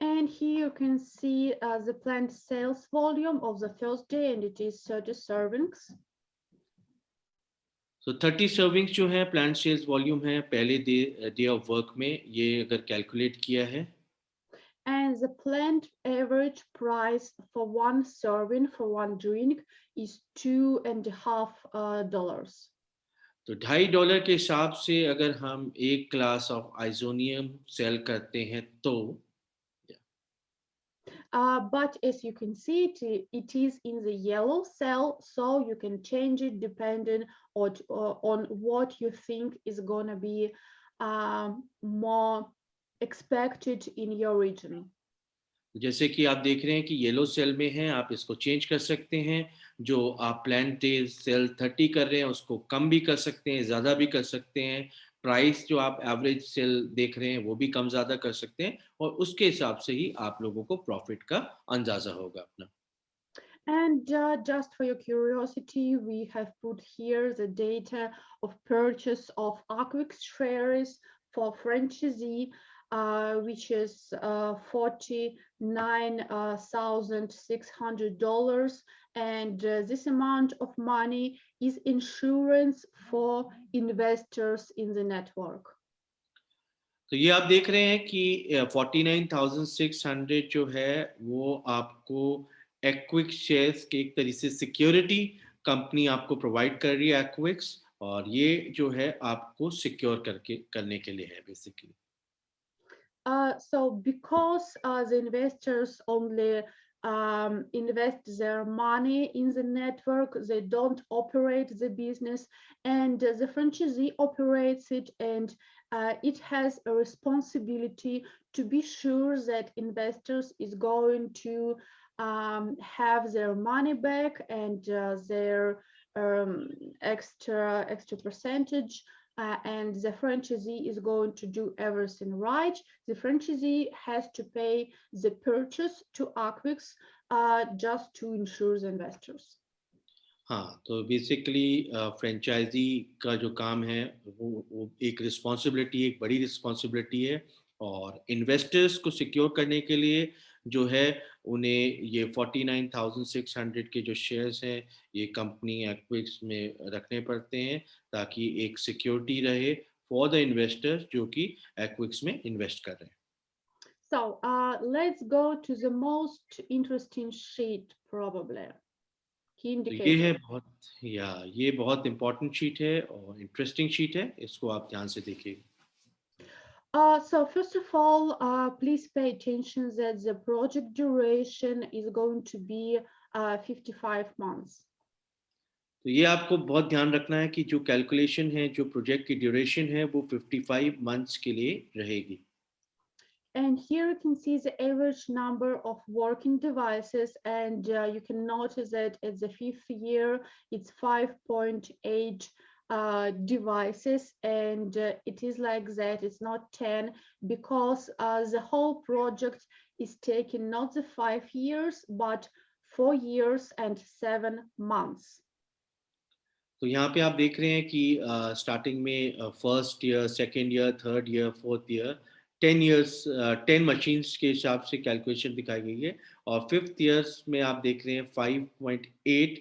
And here you can see the planned sales volume of the first day, and it is 30 servings. So 30 servings जो है प्लान सेल्स वॉल्यूम है पहले डे ऑफ वर्क में, ये अगर कैलकुलेट किया है। And the planned average price for one serving for one drink is $2.50. तो $2.50 के हिसाब से अगर हम एक ग्लास ऑफ आइजोनियम सेल करते हैं तो But as you can see, it is in the yellow cell, so you can change it depending on what you think is going to be more expected in your region. जैसे कि आप देख रहे हैं कि येलो सेल में है, आप इसको चेंज कर सकते हैं। जो आप प्लान डे सेल 30 कर रहे हैं उसको कम भी कर सकते हैं, ज़्यादा भी कर सकते हैं। प्राइस जो आप एवरेज सेल देख रहे हैं वो भी कम ज़्यादा कर सकते हैं, और उसके हिसाब से ही आप लोगों को प्रॉफिट का अंदाज़ा होगा अपना। And just for your curiosity, we have put here the data of purchase of Aquix shares for franchisee, which is $49,600. And this amount of money is insurance for investors in the network. तो ये आप देख रहे हैं कि 49,600 जो है वो आपको एक्विक्स शेयर्स के एक तरीके से सिक्योरिटी कंपनी आपको प्रोवाइड कर रही है एक्विक्स, और ये जो है आपको सिक्योर करके करने के लिए है basically. So because the investors only invest their money in the network, they don't operate the business, and the franchisee operates it, and it has a responsibility to be sure that investors is going to have their money back, and their extra percentage, and the franchisee is going to do everything right. The franchisee has to pay the purchase to Aquix just to ensure the investors. हाँ, तो basically franchise का जो काम है वो एक responsibility, एक बड़ी रिस्पॉन्सिबिलिटी है। और इन्वेस्टर्स को सिक्योर करने के लिए जो है उन्हें ये 49,600 के जो शेयर्स हैं ये कंपनी एक्विक्स में रखने पड़ते हैं ताकि एक सिक्योरिटी रहे फॉर द इन्वेस्टर्स जो कि एक्विक्स में इन्वेस्ट कर रहे हैं। So let's go to the most interesting sheet, probably key तो ये है indicator. ये बहुत इंपॉर्टेंट शीट है और इंटरेस्टिंग शीट है, इसको आप ध्यान से देखिए। So first of all, please pay attention that the project duration is going to be 55 months. तो ये आपको बहुत ध्यान रखना है कि जो कैलकुलेशन है, जो प्रोजेक्ट की ड्यूरेशन है वो 55 मंथ्स के लिए रहेगी। And here you can see the average number of working devices, and you can notice that at the fifth year, it's 5.8 devices, and it is like that, it's not 10, because the whole project is taking not the 5 years, but 4 years and 7 months. तो यहाँ पे आप देख रहे हैं कि starting में first year, second year, third year, fourth year 10 years, 10 machines के हिसाब से कैलकुलेशन दिखाई गई है। और फिफ्थ ईयर्स में आप देख रहे हैं 5.8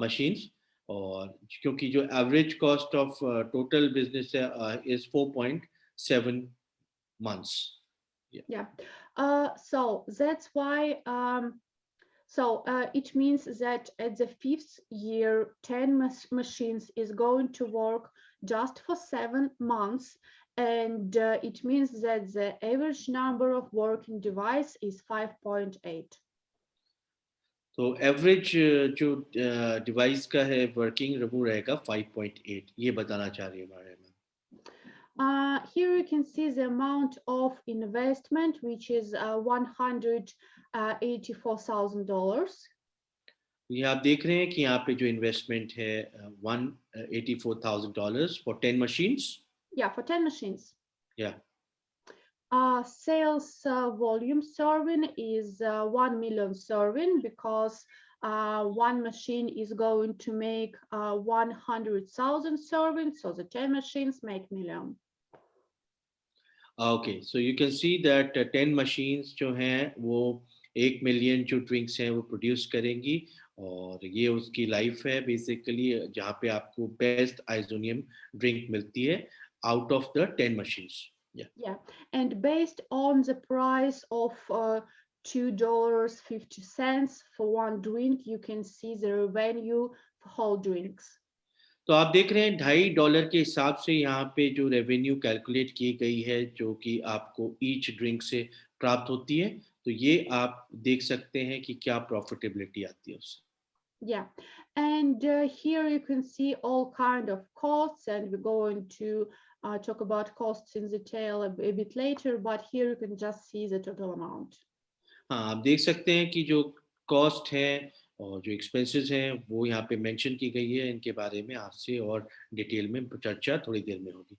मशीन्स। और क्योंकि जो average cost of total business है is 4.7 months. Yeah. So that's why it means that at the fifth year, 10 machines is going to work just for 7 months. And it means that the average number of working device is 5.8. तो average जो device का है working वो रहेगा 5.8, ये बताना चाह रही है हमारे में। Here you can see the amount of investment, which is $184,000. ये आप देख रहे हैं कि यहाँ पे जो इन्वेस्टमेंट है $184,000 for 10 machines. Yeah, for 10 machines. या Sales volume serving is 1 million serving, because one machine is going to make 100,000 servings, so the 10 machines make million. Okay, so you can see that 10 machines जो हैं वो 1 million जो drinks हैं वो produce करेंगी। और ये उसकी लाइफ है बेसिकली जहाँ पे आपको बेस्ट आइजोनियम ड्रिंक मिलती है out of the 10 machines. Yeah, and based on the price of $2.50 for one drink, you can see the revenue for whole drinks. तो आप देख रहे हैं $2.50 के हिसाब से यहाँ पे जो रेवेन्यू कैलकुलेट की गई है जो कि आपको ईच ड्रिंक से प्राप्त होती है। तो ये आप देख सकते हैं कि क्या प्रॉफिटेबिलिटी आती है उससे। Yeah, and here you can see all kind of costs, and we're going to talk about costs in detail a bit later, but here you can just see the total amount. हाँ, आप देख सकते हैं कि जो cost है और जो एक्सपेंसेस हैं वो यहाँ पे मेंशन की गई है। इनके बारे में आपसे और डिटेल में चर्चा थोड़ी देर में होगी।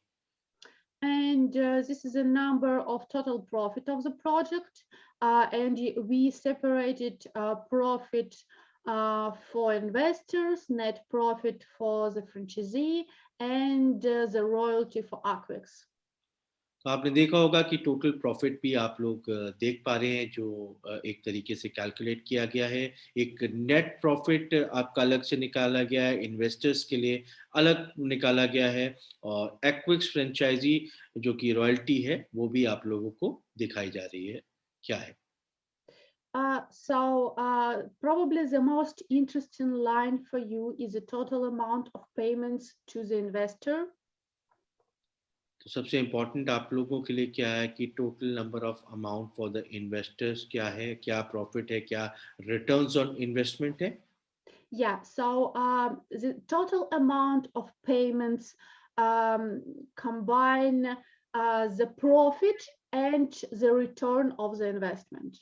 And this is a number of total profit of the project, and we separated profit for investors, net profit for the franchisee, and the royalty for Aquex. तो आपने देखा होगा कि टोटल प्रॉफिट भी आप लोग देख पा रहे हैं जो एक तरीके से कैलकुलेट किया गया है। एक नेट प्रॉफिट आपका अलग से निकाला गया है, इन्वेस्टर्स के लिए अलग निकाला गया है। और एक्विक्स फ्रेंचाइजी जो कि रॉयल्टी है वो भी आप लोगों को दिखाई जा रही है क्या है। Probably the most interesting line for you is the total amount of payments to the investor. तो सबसे इम्पोर्टेंट आप लोगों के लिए क्या है कि total number of amount for the investors क्या है, क्या प्रॉफिट है, क्या रिटर्न्स ऑन इन्वेस्टमेंट है। Yeah, so the total amount of payments combine the profit and the return of the investment.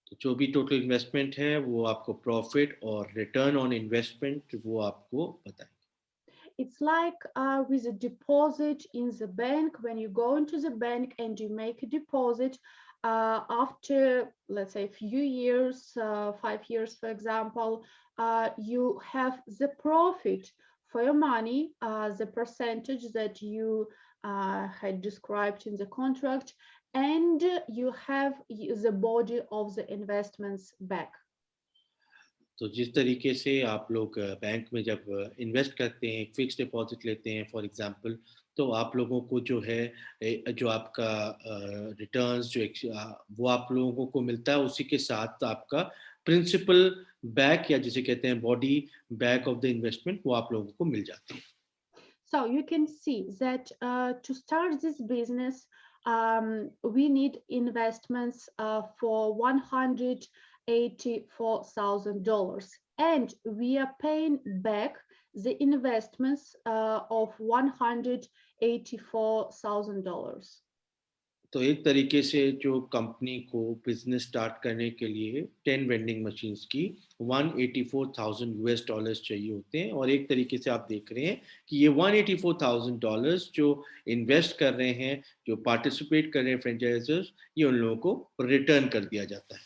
तो जो भी टोटल इन्वेस्टमेंट है वो आपको प्रॉफिट और रिटर्न ऑन इन्वेस्टमेंट वो आपको बताएंगे। It's like with a deposit in the bank. When you go into the bank and you make a deposit, after, let's say, a few years, 5 years, for example, you have the profit for your money, the percentage that you had described in the contract, and you have the body of the investments back. तो जिस तरीके से आप लोग bank में जब invest करते हैं, एक फिक्स डिपॉजिट लेते हैं फॉर एग्जांपल, तो आप लोगों को जो है जो आपका रिटर्न्स वो आप लोगों को मिलता है, उसी के साथ आपका प्रिंसिपल बैक या जिसे कहते हैं body back of the investment वो आप लोगों को मिल जाती है। So you can see that to start this business, we need investments for $184,000, and we are paying back the investments of $184,000. तो एक तरीके से जो कंपनी को बिजनेस स्टार्ट करने के लिए 10 वेंडिंग मशीन्स की 184,000 यूएस डॉलर्स चाहिए होते हैं, और एक तरीके से आप देख रहे हैं कि ये 184,000 डॉलर्स जो इन्वेस्ट कर रहे हैं, जो पार्टिसिपेट कर रहे हैं फ्रेंचाइजर्स, ये उन लोगों को रिटर्न कर दिया जाता है।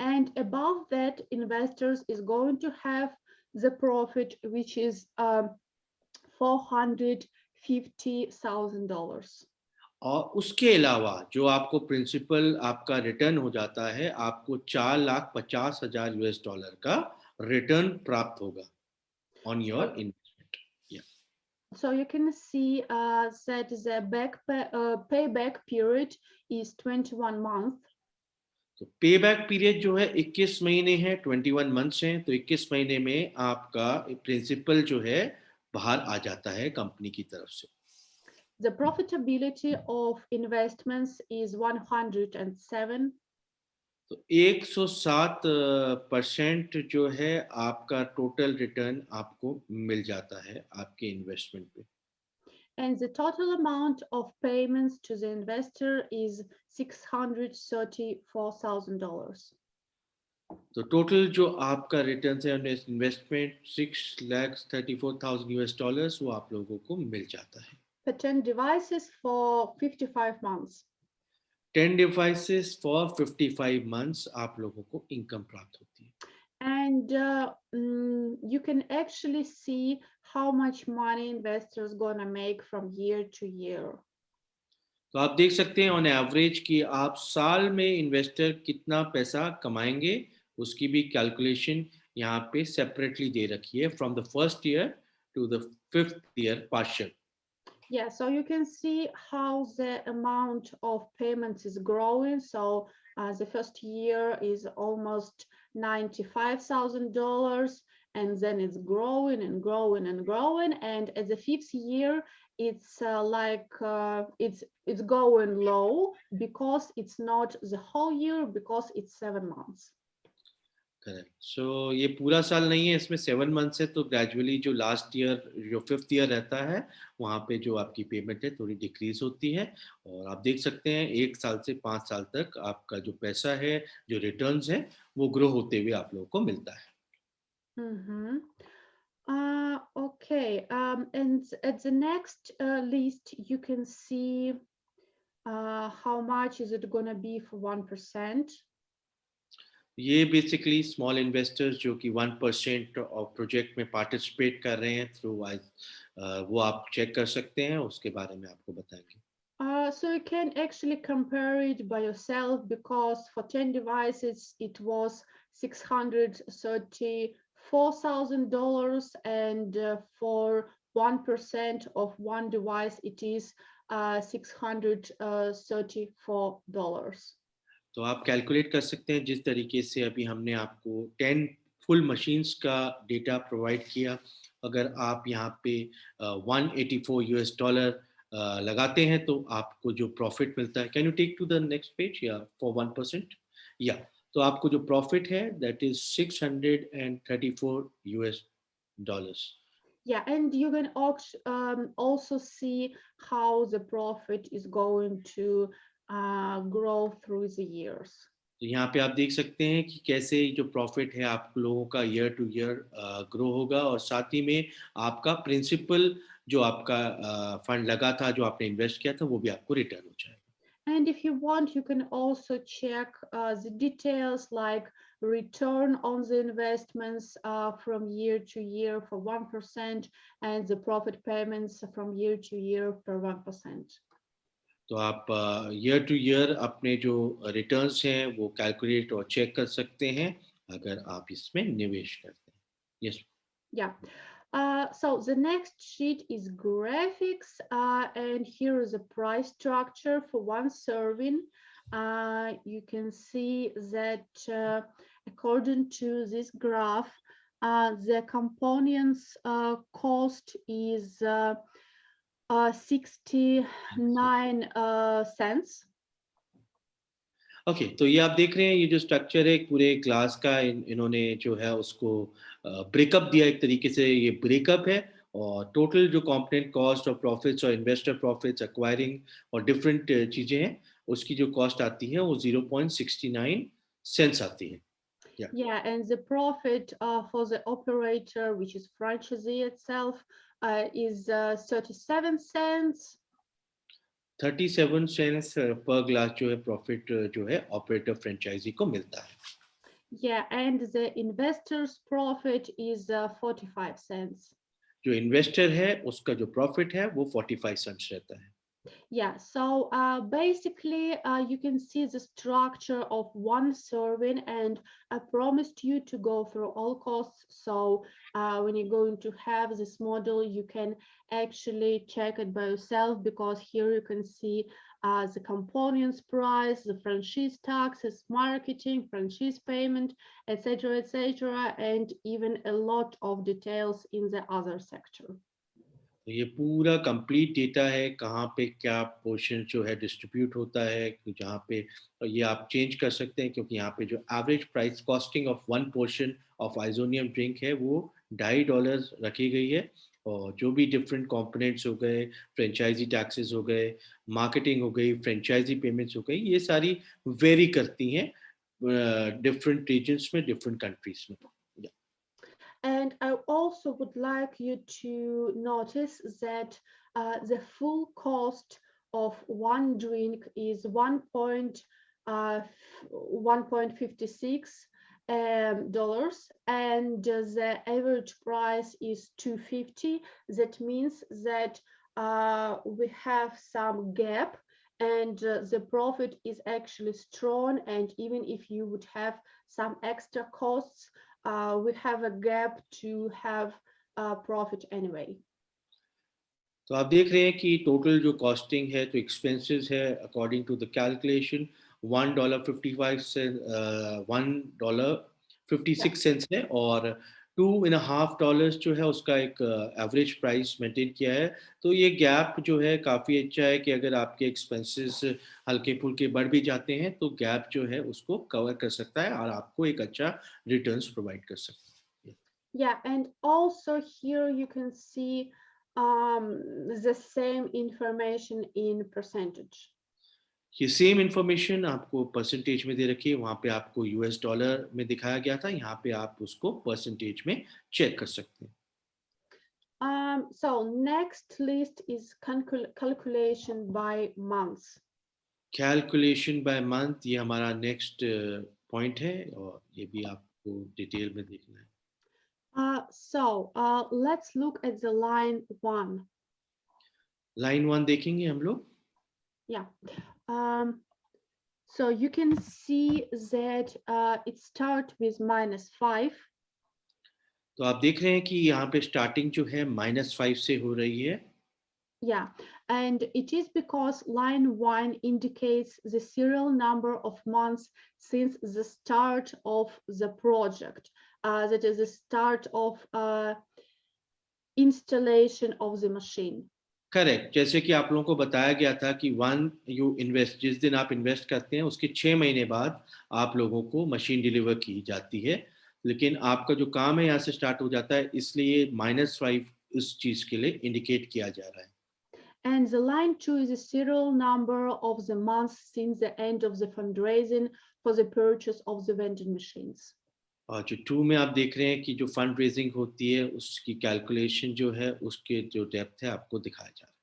And above that, investors is going to have the profit, which is $450,000. और उसके अलावा जो आपको प्रिंसिपल आपका रिटर्न हो जाता है, आपको 4,50,000 यूएस डॉलर का रिटर्न प्राप्त होगा on your investment. So you can see that the payback period is 21 months. तो पे बैक पीरियड जो है 21 महीने है, 21 मंथ्स हैं, तो 21 महीने में आपका प्रिंसिपल जो है बाहर आ जाता है कंपनी की तरफ से। The profitability of investments is 107. तो 107% जो है आपका टोटल रिटर्न आपको मिल जाता है आपके इन्वेस्टमेंट पे। And the total amount of payments to the investor is $634,000. तो टोटल जो आपका रिटर्न है ऑन इन्वेस्टमेंट 6,34,000 यूएस डॉलर्स वो आप लोगों को मिल जाता है। For 10 devices for 55 months. 10 devices for 55 months आप लोगों को इनकम प्राप्त होती है। And you can actually see how much money investors gonna make from year to year. तो आप देख सकते हैं ऑन एवरेज कि आप साल में इन्वेस्टर कितना पैसा कमाएंगे, उसकी भी कैलकुलेशन यहाँ पे सेपरेटली दे रखी है from the first year to the 5th year partial. Yeah, so you can see how the amount of payments is growing. So the first year is almost $95,000, and then it's growing and growing and growing. And at the 5th year, it's it's going low because it's not the whole year, because it's 7 months. Correct. सो ये पूरा साल नहीं है, इसमें 7 months है, तो gradually जो last year जो 5th ईयर रहता है वहाँ पे जो आपकी पेमेंट है थोड़ी डिक्रीज होती है, और आप देख सकते हैं 1 साल से 5 साल तक आपका जो पैसा है, जो रिटर्न्स है, वो ग्रो होते हुए आप लोगों को मिलता है। Mm-hmm. Okay, and at the next list, you can see how much is it gonna be for 1%. ये बेसिकली स्मॉल इन्वेस्टर्स जो कि 1% ऑफ प्रोजेक्ट में पार्टिसिपेट कर रहे हैं थ्रू वो आप चेक कर सकते हैं, उसके बारे में आपको बताएंगे। So you can actually compare it by yourself, because for 10 devices it was $634,000, and for 1% of one device it is $634. तो आप कैलकुलेट कर सकते हैं जिस तरीके से अभी हमने आपको 10 फुल मशीन्स का डेटा प्रोवाइड किया। अगर आप यहाँ पे 184 यूएस डॉलर लगाते हैं तो आपको जो प्रॉफिट मिलता है, can you take to the next page या फॉर 1%, या तो आपको जो प्रॉफिट है that is 634 US dollars. Yeah, and you can also see how the profit is going to grow through the years. तो यहाँ पे आप देख सकते हैं कि कैसे जो प्रॉफिट है आप लोगों का ईयर टू ईयर ग्रो होगा, और साथ ही में आपका प्रिंसिपल जो आपका फंड लगा था, जो आपने इन्वेस्ट किया था, वो भी आपको रिटर्न हो जाएगा। And if you want, you can also check the details like return on the investments from year to year for 1% and the profit payments from year to year per 1%. तो आप year two year अपने जो returns हैं वो calculate और check कर सकते हैं अगर आप इसमें निवेश करते हैं। Yes. Yeah. So the next sheet is graphics, and here is a price structure for one serving. You can see that according to this graph, the components cost is 69 cents. Okay, तो ये आप देख रहे हैं, ये जो structure है एक पूरे क्लास का, इन्होंने जो है उसको ब्रेकअप दिया एक तरीके से। ये ब्रेकअप है और टोटल जो कंपोनेंट कॉस्ट और प्रॉफिट्स और इन्वेस्टर प्रॉफिट्स एक्वायरिंग और डिफरेंट चीज़ें हैं, उसकी जो कॉस्ट आती है वो 0.69 सेंट्स आती है। Yeah, and the profit for the operator, which is franchisee itself, is 37 cents. 37 cents पर ग्लास जो है प्रॉफिट जो है ऑपरेटर फ्रेंचाइजी को मिलता है। Yeah, and the investor's profit is 45 cents. जो इन्वेस्टर है उसका जो प्रॉफिट है वो 45 सेंट्स रहता है। Yeah, so basically you can see the structure of one serving, and I promised you to go through all costs. So when you're going to have this model, you can actually check it by yourself, because here you can see the components price, the franchise taxes, marketing, franchise payment, etc., and even a lot of details in the other sector. तो ये पूरा complete data है, कहाँ पे क्या portion जो है distribute होता है, जहाँ पे ये आप चेंज कर सकते हैं, क्योंकि यहाँ पे जो average price costing of one portion of आइजोनियम ड्रिंक है वो $2.5 रखी गई है। और जो भी डिफरेंट कंपोनेंट्स हो गए, फ्रेंचाइजी टैक्सेस हो गए, मार्केटिंग हो गई, फ्रेंचाइजी पेमेंट्स हो गई, ये सारी वेरी करती हैं डिफरेंट रीजन्स में, डिफरेंट कंट्रीज में। And I also would like you to notice that the full cost of one drink is 1.56 dollars, and the average price is 250. That means that we have some gap, and the profit is actually strong, and even if you would have some extra costs, we have a gap to have profit anyway. तो आप देख रहे हैं कि total जो costing है, तो expenses है अकॉर्डिंग टू द कैलकुलेशन $1.56 है, और $2.50 जो है उसका एक एवरेज प्राइस मेंटेन किया है। तो ये गैप जो है काफ़ी अच्छा है कि अगर आपके एक्सपेंसेस हल्के फुल्के बढ़ भी जाते हैं तो गैप जो है उसको कवर कर सकता है और आपको एक अच्छा रिटर्न्स प्रोवाइड कर सकता है। Yeah, and also here you can see the same information in percentage. ये सेम इंफॉर्मेशन आपको परसेंटेज में दे रखी है, वहाँ पे आपको यूएस डॉलर में दिखाया गया था, यहाँ पे आप उसको परसेंटेज में चेक कर सकते हैं। So next list is calculation by months. Calculation by month ये हमारा नेक्स्ट पॉइंट है, और ये भी आपको डिटेल में देखना है। Let's look at the line 1. Line 1 देखेंगे हम लोग। Yeah. So you can see that it starts with -5. तो आप देख रहे हैं कि यहाँ पे स्टार्टिंग जो है -5 से हो रही है। Yeah, and it is because line 1 indicates the serial number of months since the start of the project. That is the start of installation of the machine. Correct, जैसे कि आप लोगों को बताया गया था कि वन यू इन्वेस्ट, जिस दिन आप इन्वेस्ट करते हैं उसके 6 महीने बाद आप लोगों को मशीन डिलीवर की जाती है, लेकिन आपका जो काम है यहाँ से स्टार्ट हो जाता है, इसलिए -5 इस चीज़ के लिए इंडिकेट किया जा रहा है। And the line 2 is a serial number of the months since the end of the fundraising for the purchase of the vending machines. और जो 2 में आप देख रहे हैं कि जो फंड रेजिंग होती है उसकी कैलकुलेशन जो है उसके जो डेप्थ है आपको दिखाया जा रहा है।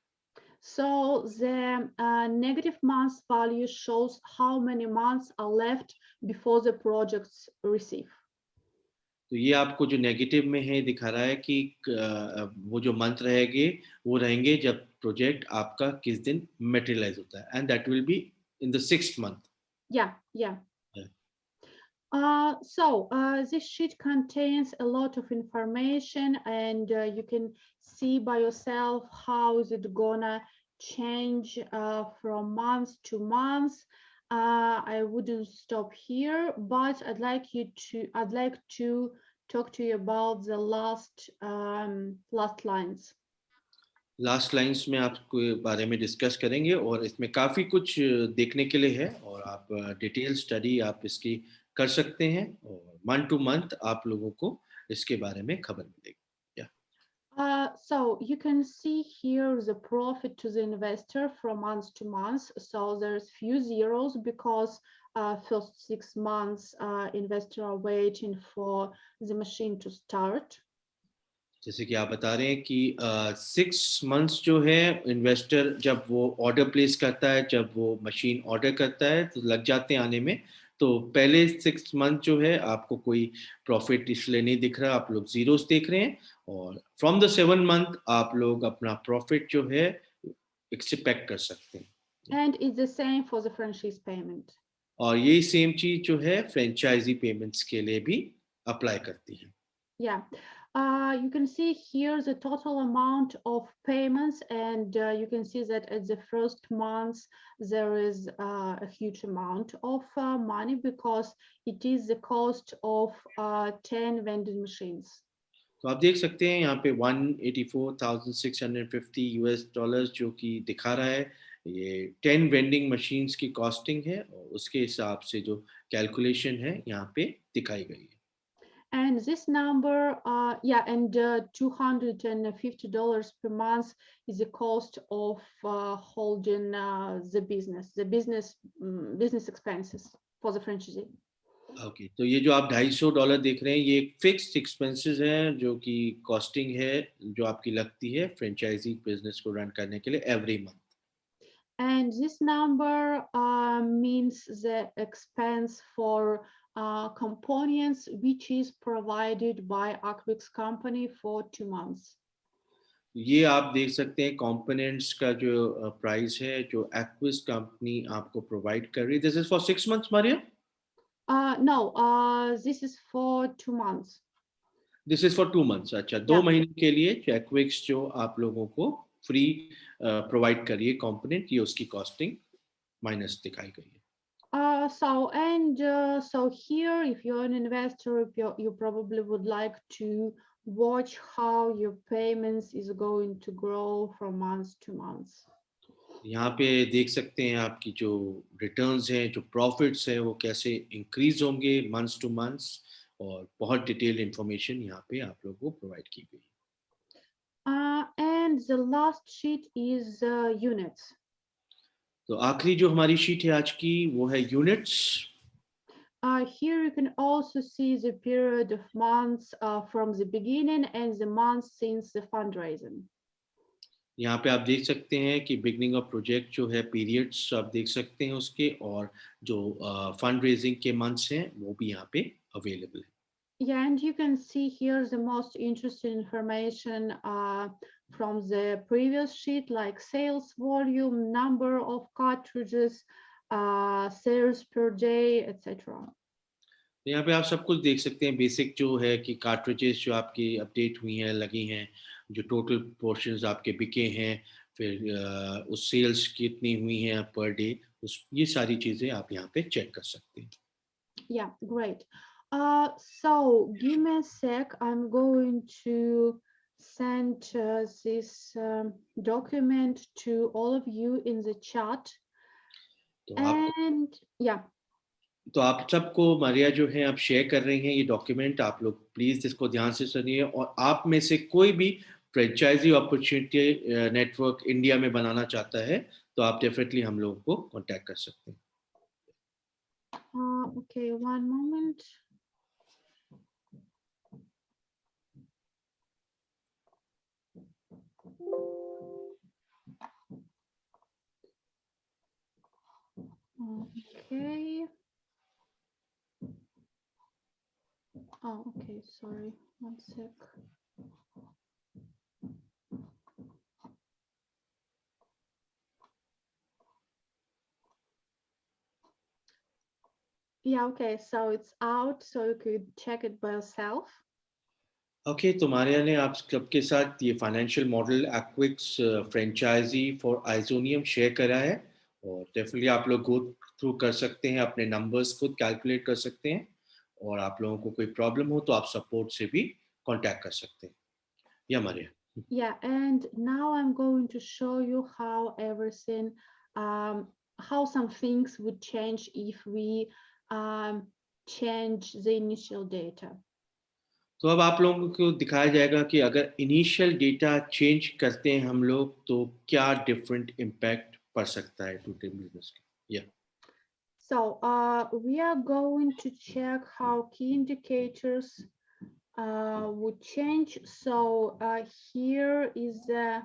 So the negative months value shows how many months are left before the projects receive. तो ये आपको जो नेगेटिव में है दिखा रहा है कि वो जो मंथ रहेंगे वो रहेंगे जब प्रोजेक्ट आपका किस दिन मटेरियलाइज होता है and that will be in the sixth month. Yeah, yeah. So this sheet contains a lot of information, and you can see by yourself how is it gonna change from month to month. I wouldn't stop here, but I'd like to talk to you about the last lines. Last lines में आपको बारे में discuss करेंगे और इसमें काफ़ी कुछ देखने के लिए है और आप डिटेल स्टडी आप इसकी कर सकते हैं और मंथ टू मंथ आप लोगों को इसके बारे में खबर मिलेगी. या So you can see here the profit to the investor from month to month. So there's few zeros because first 6 months investor are waiting for the machine to start. जैसे कि आप बता रहे हैं कि 6 मंथ्स जो है इन्वेस्टर जब वो ऑर्डर प्लेस करता है जब वो मशीन ऑर्डर करता है तो लग जाते हैं आने में. तो पहले 6 मंथ जो है आपको कोई प्रॉफिट इसलिए नहीं दिख रहा, आप लोग जीरोस देख रहे हैं और फ्रॉम द 7 मंथ आप लोग अपना प्रॉफिट जो है एक्सपेक्ट कर सकते हैं. And it's the same for the franchise payment. और यही सेम चीज जो है फ्रेंचाइजी पेमेंट्स के लिए भी अप्लाई करती है. Yeah. You can see here the total amount of payments, and you can see that at the first month there is a huge amount of money because it is the cost of 10 vending machines. तो आप देख सकते हैं यहाँ पे 184,650 US dollars जो कि दिखा रहा है ये 10 वेंडिंग मशीन्स की कॉस्टिंग है और उसके हिसाब से जो कैलकुलेशन है यहाँ पे दिखाई गई है. And this number, yeah, and $250 per month is the cost of holding business expenses for the franchisee. Okay, तो ये जो आप $250 देख रहे हैं ये फिक्स्ड एक्सपेंसेस हैं जो कि कॉस्टिंग है जो आपकी लगती है फ्रेंचाइजी बिजनेस को रन करने के लिए every month. And this number means the expense for components which is provided by Aquix company for 2 months. ये आप देख सकते हैं कंपोनेंट्स का जो प्राइस है जो एक्विस कंपनी आपको प्रोवाइड कर रही है. This is for 6 months Maria. No, this is for 2 months. This is for 2 months. अच्छा, दो Yeah. महीने के लिए चेकविक्स जो आप लोगों को फ्री प्रोवाइड करिए कंपोनेंट ये उसकी कॉस्टिंग माइनस दिखाई गई है. So here, if you're an investor, if you probably would like to watch how your payments is going to grow from month to month. यहाँ पे देख सकते हैं आपकी जो रिटर्न्स हैं जो प्रॉफिट्स हैं वो कैसे इंक्रीज होंगे मंथ्स टू मंथ्स और बहुत डिटेल इंफॉर्मेशन यहाँ पे आप लोगों को प्रोवाइड की गई है. And the last sheet is units. तो आखिरी जो हमारी शीट है आज की वो है units. Here you can also see the period of months from the beginning and the months since the fundraising. यहाँ पे आप देख सकते हैं कि बिगनिंग ऑफ प्रोजेक्ट जो है पीरियड्स आप देख सकते हैं उसके और जो फंड रेजिंग के मंथ्स हैं वो भी यहाँ पे अवेलेबल है. Yeah, and you can see here the most interesting information from the previous sheet, like sales volume, number of cartridges, sales per day, etc. तो यहाँ पे आप सब कुछ देख सकते हैं बेसिक जो है कि कार्ट्रिजेस जो आपकी अपडेट हुई हैं लगी हैं जो टोटल पोर्शंस आपके बिके हैं फिर उस सेल्स कितनी हुई हैं पर डे उस ये सारी चीज़ें आप यहाँ पे चेक कर सकते हैं. Yeah, great. So give me a sec. I'm going to send this document to all of you in the chat. तो आप And yeah. तो आप सबको मारिया जो है आप शेयर कर रही हैं ये डॉक्यूमेंट आप लोग प्लीज़ इसको ध्यान से सुनिए और आप में से कोई भी फ्रेंचाइजी अपॉर्चुनिटी नेटवर्क इंडिया में बनाना चाहता है तो आप डेफिनेटली हम लोगों को कांटेक्ट कर सकते हैं. Okay, one moment. Okay. Oh, okay. Sorry. One sec. Yeah, okay. So it's out, so you could check it by yourself. Okay, तो मारिया ने आप सबके साथ ये फाइनेंशियल मॉडल एक्विक्स फ्रेंचाइजी फॉर आइजोनियम शेयर करा है, और डेफिनेटली आप लोग गो थ्रू कर सकते हैं, अपने नंबर्स खुद कैलकुलेट कर सकते हैं, और आप लोगों को कोई प्रॉब्लम हो तो आप सपोर्ट से भी कांटेक्ट कर सकते हैं। या Maria. Yeah, and now I'm going to show you how everything, um, how some things would change if we um, change the initial data. तो अब आप लोगों को दिखाया जाएगा कि अगर इनिशियल डेटा चेंज करते हैं हम लोग तो क्या डिफरेंट इम्पैक्ट पड़ सकता है टू टीम बिजनेस के। या So we are going to check how key indicators would change. So here is a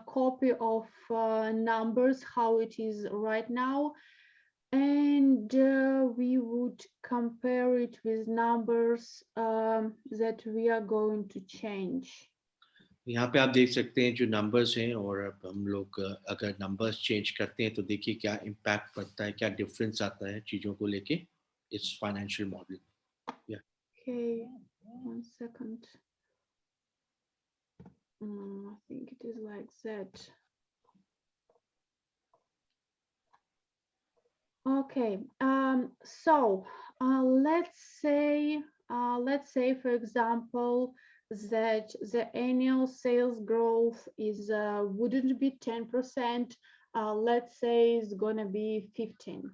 copy of numbers, how it is right now. And we would compare it with numbers that we are going to change. यहाँ पे आप देख सकते हैं जो numbers हैं, और अब हम लोग अगर नंबर्स चेंज करते हैं तो देखिए क्या इम्पैक्ट पड़ता है, क्या डिफरेंस आता है चीज़ों को लेके इस फाइनेंशियल मॉडल। या Okay, 1 second. I think it is like that. Okay, so let's say, for example, that the annual sales growth is wouldn't be 10%. Let's say it's gonna be 15.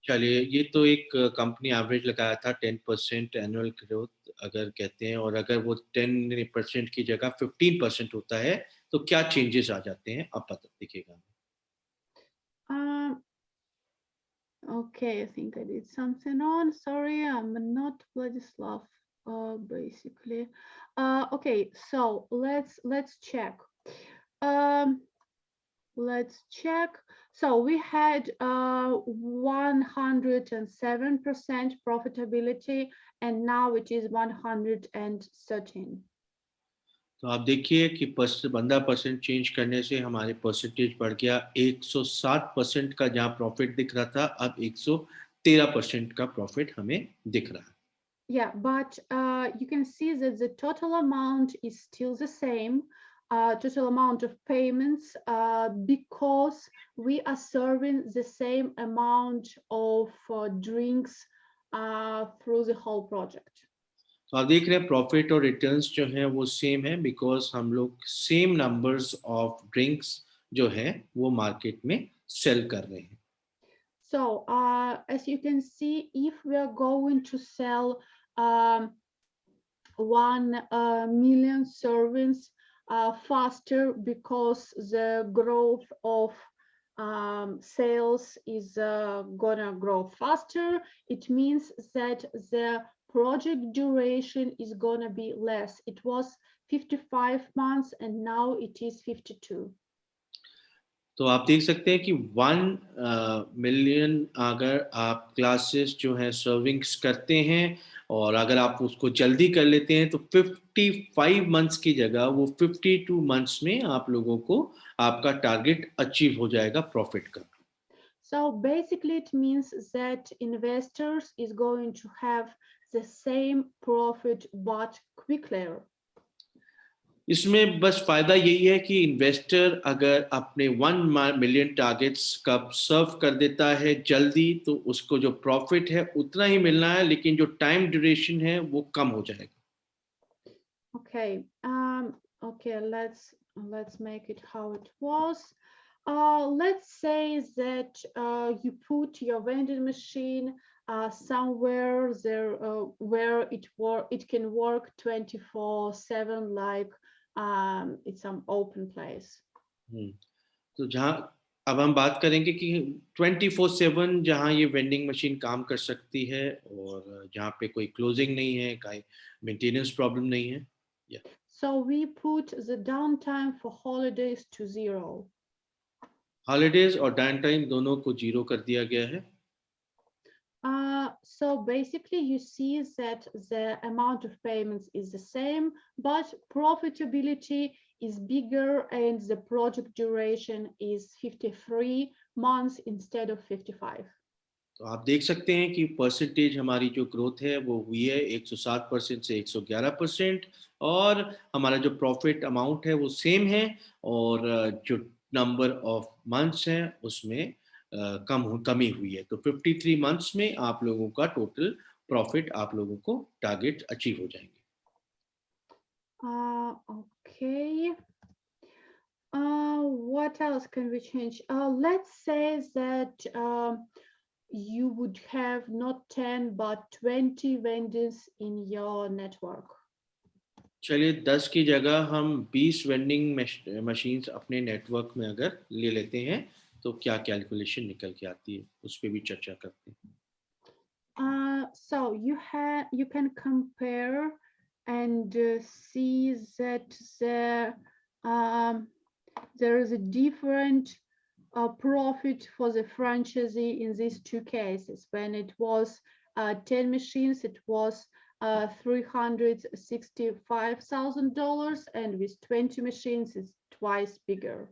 चलिए, ये तो एक कंपनी एवरेज लगाया था 10% annual growth अगर कहते हैं, और अगर वो 10% की जगह 15% होता है तो क्या चेंजेस आ जाते हैं अब पता दिखेगा। Um, okay, I think I did something on. Sorry, I'm not Vladislav. Basically, okay. So let's check. Um, let's check. So we had 107% profitability, and now it is 113. तो आप देखिए कि 15% चेंज करने से हमारे परसेंटेज बढ़ गया 107% का, जहाँ प्रॉफिट दिख रहा था अब 113% का प्रॉफिट हमें दिख रहा है। Yeah, but you can see that the total amount is still the same, total amount of payments, because we are serving the same amount of drinks through the whole project. तो आप देख रहे हैं profit और returns जो हैं वो same है, बिकॉज हम लोग सेम नंबर्स ऑफ ड्रिंक्स जो है वो मार्केट में सेल कर रहे हैं। So as you can see, if we are going to sell 1 million servings faster because the growth of sales is gonna grow faster, it means that the project duration is gonna be less. It was 55 months and now it is 52. तो आप देख सकते हैं कि 1 million अगर आप glasses जो हैं सर्विंग्स करते हैं, और अगर आप उसको जल्दी कर लेते हैं तो 55 मंथ्स की जगह वो 52 मंथ्स में आप लोगों को आपका टारगेट अचीव हो जाएगा प्रॉफिट का। So basically it means that investors is going to have the same profit but quicker. इसमें बस फायदा यही है कि इन्वेस्टर अगर अपने 1 मिलियन टारगेट्स कब सर्व कर देता है जल्दी तो उसको जो प्रॉफिट है उतना ही मिलना है, लेकिन जो टाइम ड्यूरेशन है वो कम हो जाएगा। Okay, okay, let's make it how it was. Let's say that you put your vending machine somewhere there where it can work 24/7, like it's some open place. हम्म, तो जहाँ अब हम बात करेंगे कि 24/7 जहाँ ये वेंडिंग मशीन काम कर सकती है, और जहाँ पे कोई क्लोजिंग नहीं है, कोई मेंटेनेंस प्रॉब्लम नहीं है। या So we put the downtime for holidays to 0. Holidays और डाउन टाइम दोनों को जीरो कर दिया गया है। So basically, you see that the amount of payments is the same, but profitability is bigger and the project duration is 53 months instead of 55. तो आप देख सकते हैं कि परसेंटेज हमारी जो ग्रोथ है वो हुई है 107% से 111%, और हमारा जो प्रॉफिट अमाउंट है वो सेम है, और जो नंबर ऑफ मंथ्स हैं उसमें कमी हुई है। तो 53 मंथ्स में आप लोगों का टोटल प्रॉफिट आप लोगों को टारगेट अचीव हो जाएंगे। Okay. What else can we change? Let's say that you would have not 10 but 20 vendors in your network. चलिए 10 की जगह हम 20 वेंडिंग मशीन्स अपने नेटवर्क में अगर ले लेते हैं तो क्या कैलकुलेशन निकल के आती है, उस पर भी चर्चा करते हैं। So you can compare and see that um, there is a different profit for the franchisee in these two cases. When it was 10 machines, it was $365,000, and with 20 machines, it's twice bigger.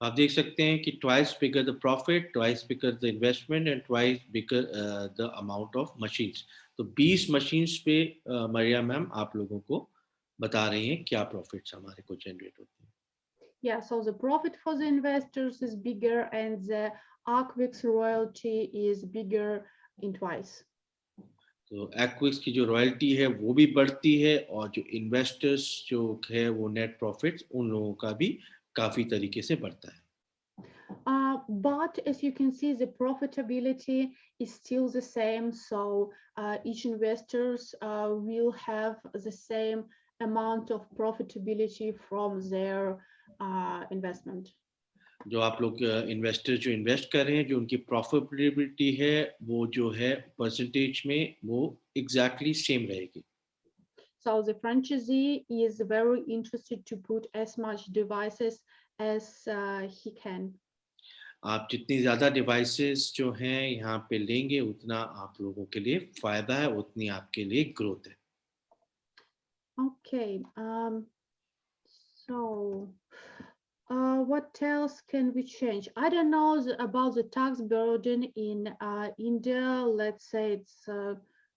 आप देख सकते हैं कि twice bigger the profit, twice bigger the investment and twice bigger the amount of machines. तो 20 machines पे मरिया ma'am आप लोगों को बता रही हैं क्या प्रॉफिट्स हमारे को जनरेट होते हैं। Yeah, so the profit for the investors is bigger and the Arcvix royalty is bigger in twice. तो एक्विस की जो रॉयल्टी है वो भी बढ़ती है, और जो इन्वेस्टर्स जो है वो नेट प्रॉफिट्स उन लोगों का भी काफ़ी तरीके से बढ़ता है। But as you can see, the profitability is still the same. So each investors will have the same amount of profitability from their investment. जो आप लोग इन्वेस्टर जो इन्वेस्ट कर रहे हैं, जो उनकी प्रॉफिटेबिलिटी है वो जो है परसेंटेज में वो एग्जैक्टली सेम रहेगी। So the franchisee is very interested to put as much devices as he can. आप जितनी ज़्यादा डिवाइसेस जो हैं यहाँ पे लेंगे उतना आप लोगों के लिए फ़ायदा है, उतनी आपके लिए ग्रोथ है। Okay. So what else can we change? I don't know about the tax burden in India. Let's say it's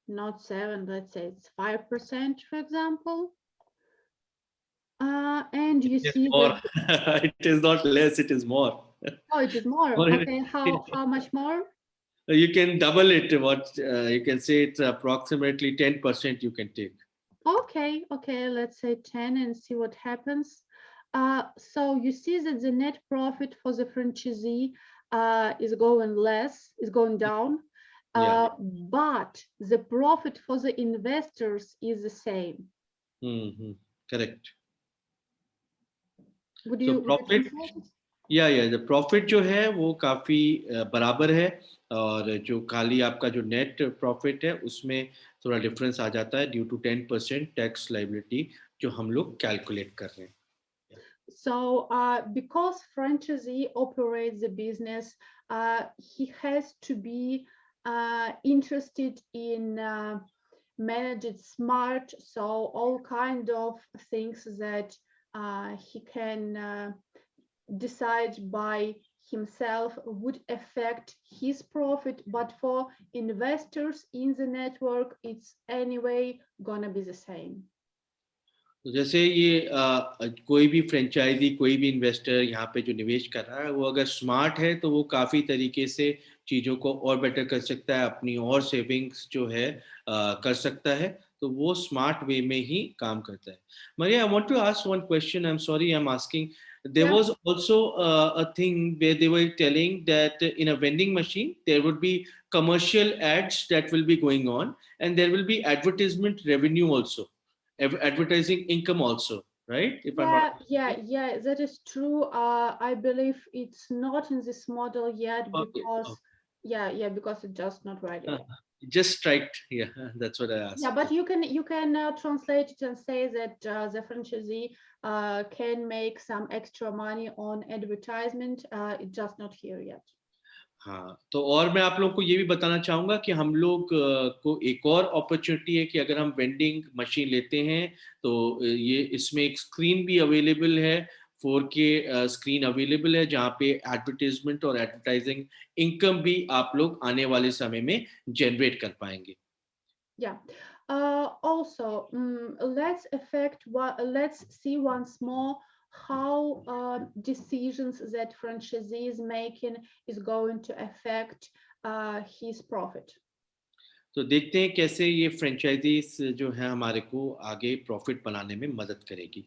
not 7, let's say it's 5%, for example. And you It is see more. that, It is not less, it is more. oh, it is more. Or Okay, how much more? you can double it. What you can say it's approximately 10% you can take. Okay, let's say 10 and see what happens. So you see that the net profit for the franchisee is going down, Yeah. but the profit for the investors is the same. Mm-hmm. Correct. Would So you profit, think so? या the profit जो है वो काफ़ी बराबर है, और जो खाली आपका जो नेट प्रॉफिट है उसमें थोड़ा डिफरेंस आ जाता है ड्यू टू 10% टैक्स लाइबिलिटी जो हम लोग कैलकुलेट कर रहे हैं। So because franchisee operates the business, he has to be interested in manage it smart. So all kind of things that he can decide by himself would affect his profit. But for investors in the network, it's anyway gonna be the same. तो जैसे ये कोई भी franchise, कोई भी investor यहाँ पे जो निवेश कर रहा है वो अगर स्मार्ट है तो वो काफ़ी तरीके से चीज़ों को और बेटर कर सकता है, अपनी और सेविंग्स जो है कर सकता है, तो वो स्मार्ट वे में ही काम करता है। Maria, I want to ask one question, I am sorry I am asking, there Yeah. was also a thing where they were telling that in a vending machine there would be commercial ads that will be going on, and there will be advertisement revenue also, advertising income also, right? If I'm not Yeah, that is true. I believe it's not in this model yet okay. because, yeah, because it's just not ready Uh, yet. Just striked. Yeah, that's what I Yeah, asked. but you can translate it and say that the franchisee can make some extra money on advertisement. It's just not here yet. हाँ, तो और मैं आप लोगों को ये भी बताना चाहूँगा कि हम लोग को एक और अपॉर्चुनिटी है कि अगर हम वेंडिंग मशीन लेते हैं, तो ये इसमें एक स्क्रीन भी अवेलेबल है, 4K स्क्रीन अवेलेबल है, जहाँ पे एडवर्टाइज़मेंट और एडवर्टाइज़िंग इनकम भी आप लोग आने वाले समय में जनरेट कर पाएँगे। Yeah. Also, let's see once more how decisions that franchisee is making is going to affect his profit. तो देखते हैं कैसे ये फ्रैंचाइज़ीज़ जो है हमारे को आगे प्रॉफ़िट बनाने में मदद करेगी।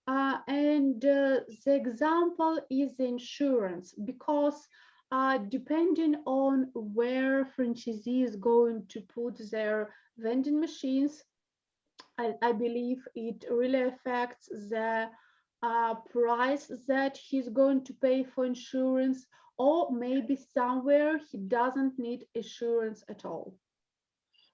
And the example is insurance because depending on where franchisee is going to put their vending machines, I believe it really affects the price that he's going to pay for insurance, or maybe somewhere he doesn't need insurance at all.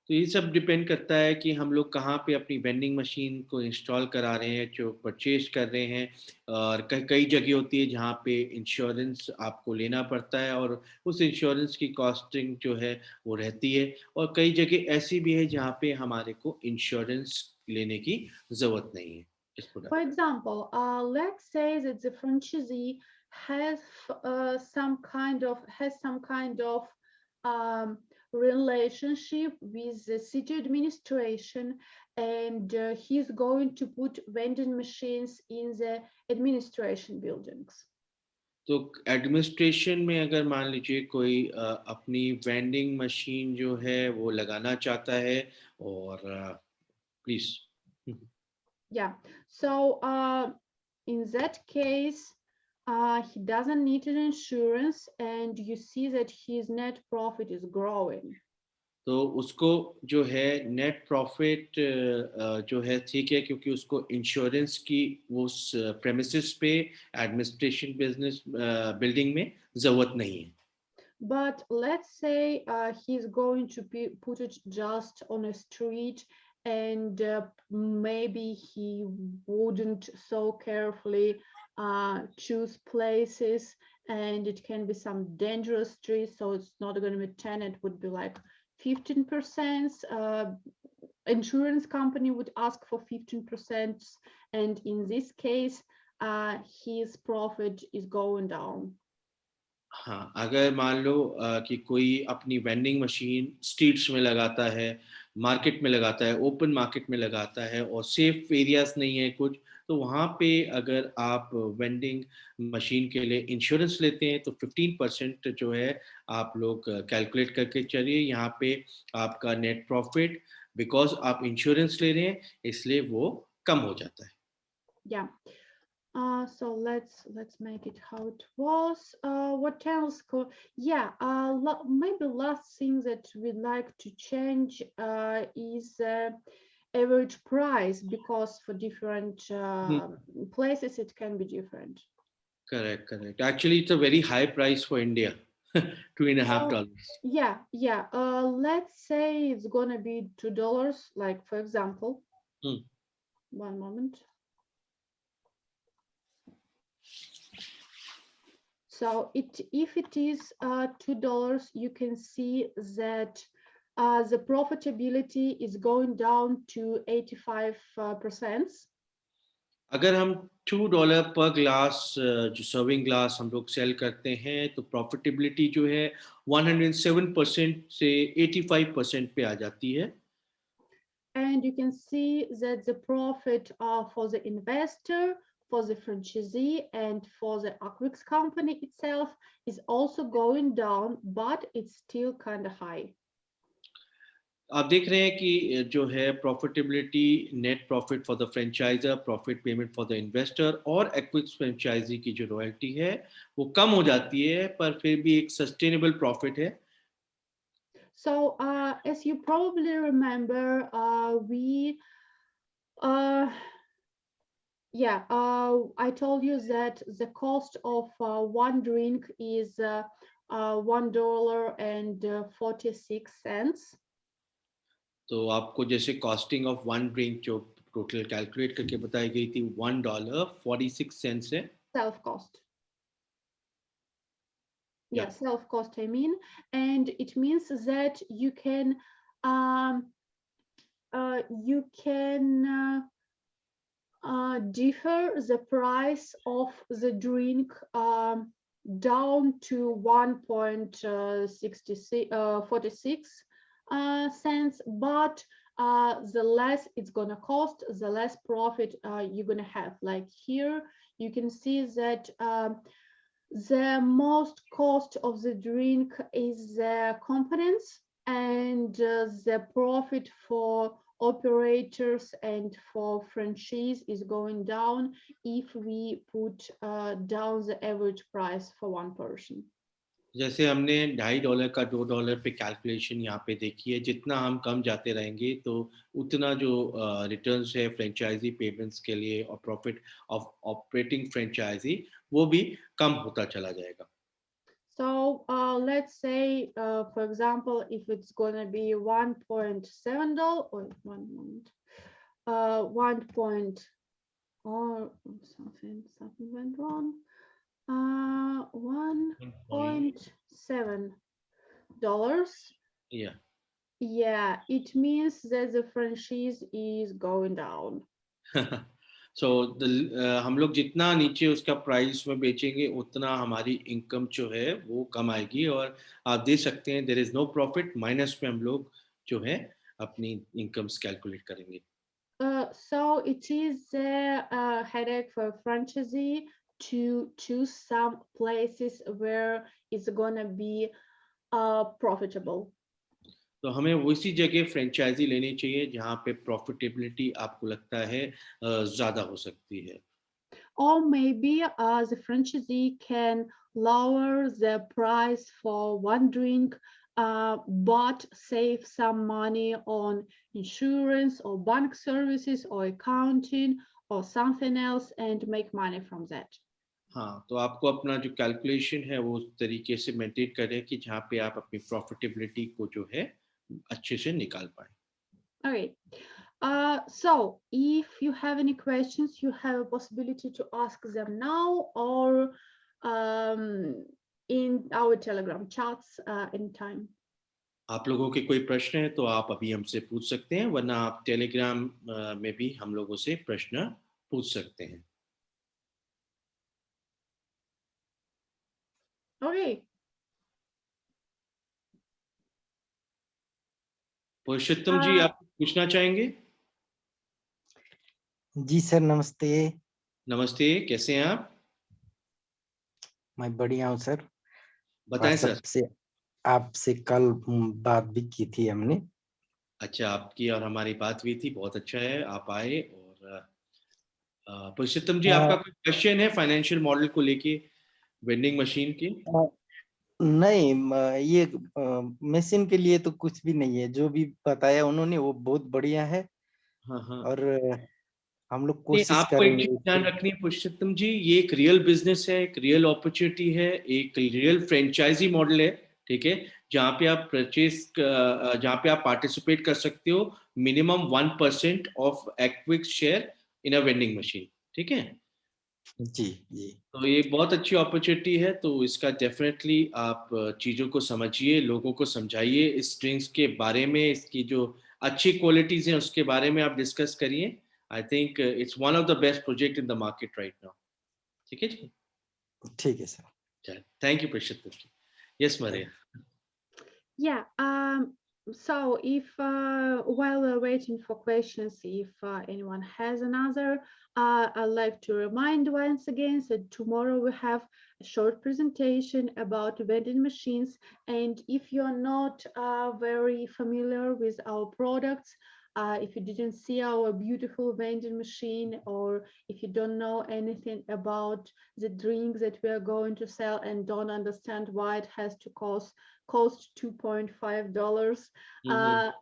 तो ये सब depend करता है कि हम लोग कहाँ पे अपनी वेंडिंग मशीन को इंस्टॉल करा रहे हैं, जो परचेज कर रहे हैं। और कई कई जगह होती है जहाँ पे इंश्योरेंस आपको लेना पड़ता है और उस इंश्योरेंस की कॉस्टिंग जो है वो रहती है, और कई जगह ऐसी भी है जहाँ पे हमारे को इंश्योरेंस लेने की ज़रूरत नहीं है इस For product. example, let's say that the franchisee has some kind of um, relationship with the city administration, and he's going to put vending machines in the administration buildings. तो एडमिनिस्ट्रेशन में अगर मान लीजिए कोई अपनी वेंडिंग मशीन जो है वो लगाना चाहता है, और please. Yeah. So in that case, he doesn't need an insurance, and you see that his net profit is growing. तो उसको जो है नेट प्रॉफिट जो है ठीक है, क्योंकि उसको इंश्योरेंस की वो उस प्रेमिसेस पे एडमिनिस्ट्रेशन बिजनेस बिल्डिंग में ज़रूरत नहीं है। But let's say he's going to put it just on a street, and maybe he wouldn't so carefully choose places, and it can be some dangerous streets, so it's not going to be 10, it would be like 15%. Insurance company would ask for 15%, and in this case, his profit is going down. हाँ, अगर मान लो कि कोई अपनी vending machine streets में लगाता है, market में लगाता है, ओपन मार्केट में लगाता है और सेफ एरियाज़ नहीं है कुछ, तो वहाँ पे अगर आप वेंडिंग मशीन के लिए इंश्योरेंस लेते हैं तो 15% जो है आप लोग कैलकुलेट करके चलिए, यहाँ पे आपका नेट प्रॉफिट, बिकॉज़ आप इंश्योरेंस ले रहे हैं इसलिए वो कम हो जाता है। Yeah. So let's make it how it was. What else? Yeah. Maybe last thing that we'd like to change is average price, because for different places it can be different. Correct, correct. Actually, it's a very high price for India, Oh, $2.50. yeah, yeah. Let's say it's gonna be $2. Like for example, Hmm. one moment. So if it is $2, you can see that the profitability is going down to 85%. अगर हम $2 पर glass जो serving glass हम लोग cell करते हैं, तो profitability जो है 107% से 85% पे आ जाती है। And you can see that the profit for the investor, for the franchisee, and for the Aquix company itself is also going down, but it's still kind of high. आप देख रहे हैं कि जो है profitability, net profit for the franchisor, profit payment for the investor और एक्विक्स franchise की जो रॉयल्टी है वो कम हो जाती है, पर फिर भी एक सस्टेनेबल प्रॉफिट है। So as you probably remember, we yeah, I told you that the cost of one drink is $1.46. तो आपको जैसे कॉस्टिंग ऑफ वन ड्रिंक जो टोटल कैलकुलेट करके बताई गई थी $1.46 है. Self cost. या Yeah, self cost, I mean. And it means that um, you can differ the price of the drink down to 1.46 cents, but the less it's gonna cost, the less profit you're gonna have. Like here, you can see that the most cost of the drink is the components, and the profit for operators and for franchise is going down if we put down the average price for one person. जैसे हमने $2.5 का $2 पे calculation यहाँ पे देखी है, जितना हम कम जाते रहेंगे तो उतना जो रिटर्न्स है फ्रेंचाइजी पेमेंट्स के लिए और प्रॉफिट ऑफ ऑपरेटिंग फ्रेंचाइजी वो भी कम होता चला जाएगा. So let's say, for example, if it's going to be $1.7 or 1 moment, 1 point or something went wrong. $1.7. या Yeah, it means that the franchise is going down. सो हम लोग जितना नीचे उसका प्राइस में बेचेंगे उतना हमारी इनकम जो है वो कम आएगी, और आप देख सकते हैं there is no profit, minus में हम लोग जो है अपनी इनकम्स कैलकुलेट करेंगे. So it is a headache for franchisee to choose some places where it's gonna be profitable. तो हमें उसी जगह फ्रेंचाइजी लेनी चाहिए जहाँ पे प्रॉफिटेबिलिटी आपको लगता है ज़्यादा हो सकती है. Or maybe the franchisee can lower the price for one drink, but save some money on insurance or bank services or accounting or something else and make money from that. हाँ, तो आपको अपना जो कैलकुलेशन है वो उस तरीके से मेंटेन करें कि जहाँ पे आप अपनी प्रॉफिटेबिलिटी को जो है अच्छे से निकाल पाएँ. Okay. So if you have any questions, you have a possibility to ask them now or in our Telegram chats anytime. आप लोगों के कोई प्रश्न है तो आप अभी हमसे पूछ सकते हैं, वरना आप टेलीग्राम में भी हम लोगों से प्रश्न पूछ सकते हैं. Okay. पुरुषोत्तम जी, आप पूछना चाहेंगे? जी सर, नमस्ते. नमस्ते, कैसे हैं आप? मैं बढ़िया हूँ सर. बताएं सर. व्हाट्सएप से आपसे कल बात भी की थी हमने. अच्छा, आपकी और हमारी बात हुई थी, बहुत अच्छा है आप आए. और पुरुषोत्तम जी, आपका कोई क्वेश्चन है फाइनेंशियल मॉडल को लेके, वेंडिंग मशीन के? नहीं, ये मशीन के लिए तो कुछ भी नहीं है. जो भी बताया उन्होंने वो बहुत बढ़िया है. हाँ हाँ. और हम लोग नहीं, कोशिश आपको एक करेंगे. चीज ध्यान रखनी है पुरुषोत्तम जी, ये एक रियल बिजनेस है, एक रियल अपॉर्चुनिटी है, एक रियल फ्रेंचाइजी मॉडल है. ठीक है, जहाँ पे आप जहाँ पे आप पार्टिसिपेट कर सकते हो मिनिमम 1% ऑफ एक्विक share in a vending machine. ठीक है, जी जी. तो ये बहुत अच्छी अपॉर्चुनिटी है, तो इसका डेफिनेटली आप चीज़ों को समझिए, लोगों को समझाइए इस ड्रिंक्स के बारे में, इसकी जो अच्छी क्वालिटीज़ हैं उसके बारे में आप डिस्कस करिए. I think it's one of the best project in the market right now. ठीक है जी, ठीक है सर. चल, thank you Purushottam ji. Yes thank. Maria. Yeah, so if while we're waiting for questions, if anyone has another, I'd like to remind once again that tomorrow we have a short presentation about vending machines. And if you're not very familiar with our products, if you didn't see our beautiful vending machine, or if you don't know anything about the drink that we are going to sell and don't understand why it has to cost $2.5.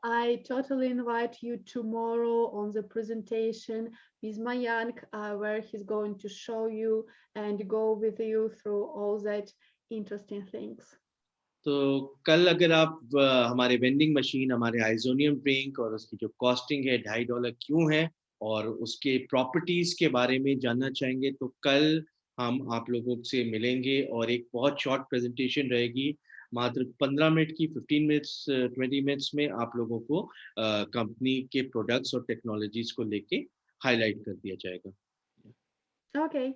I totally invite you tomorrow on the presentation with Mayank, where he's going to show you and go with you through all that interesting things. तो कल अगर आप हमारे vending machine, हमारे आइज़ोनियम drink और उसकी जो costing है $2.5 क्यों है और उसके प्रॉपर्टीज़ के बारे में जानना चाहेंगे, तो कल हम आप लोगों से मिलेंगे और एक बहुत शॉर्ट प्रेज़ेंटेशन रहेगी। मात्र 15 मिनट की, 15 मिनट्स 20 मिनट्स में आप लोगों को कंपनी के प्रोडक्ट्स और टेक्नोलॉजीज़ को लेके हाइलाइट कर दिया जाएगा। Okay.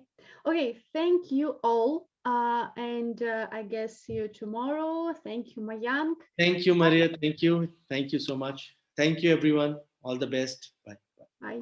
Okay. Thank you all. And I guess see you tomorrow. Thank you, Mayank. Thank you, Maria. Thank you. Thank you so much. Thank you, everyone. All the best. Bye. Bye.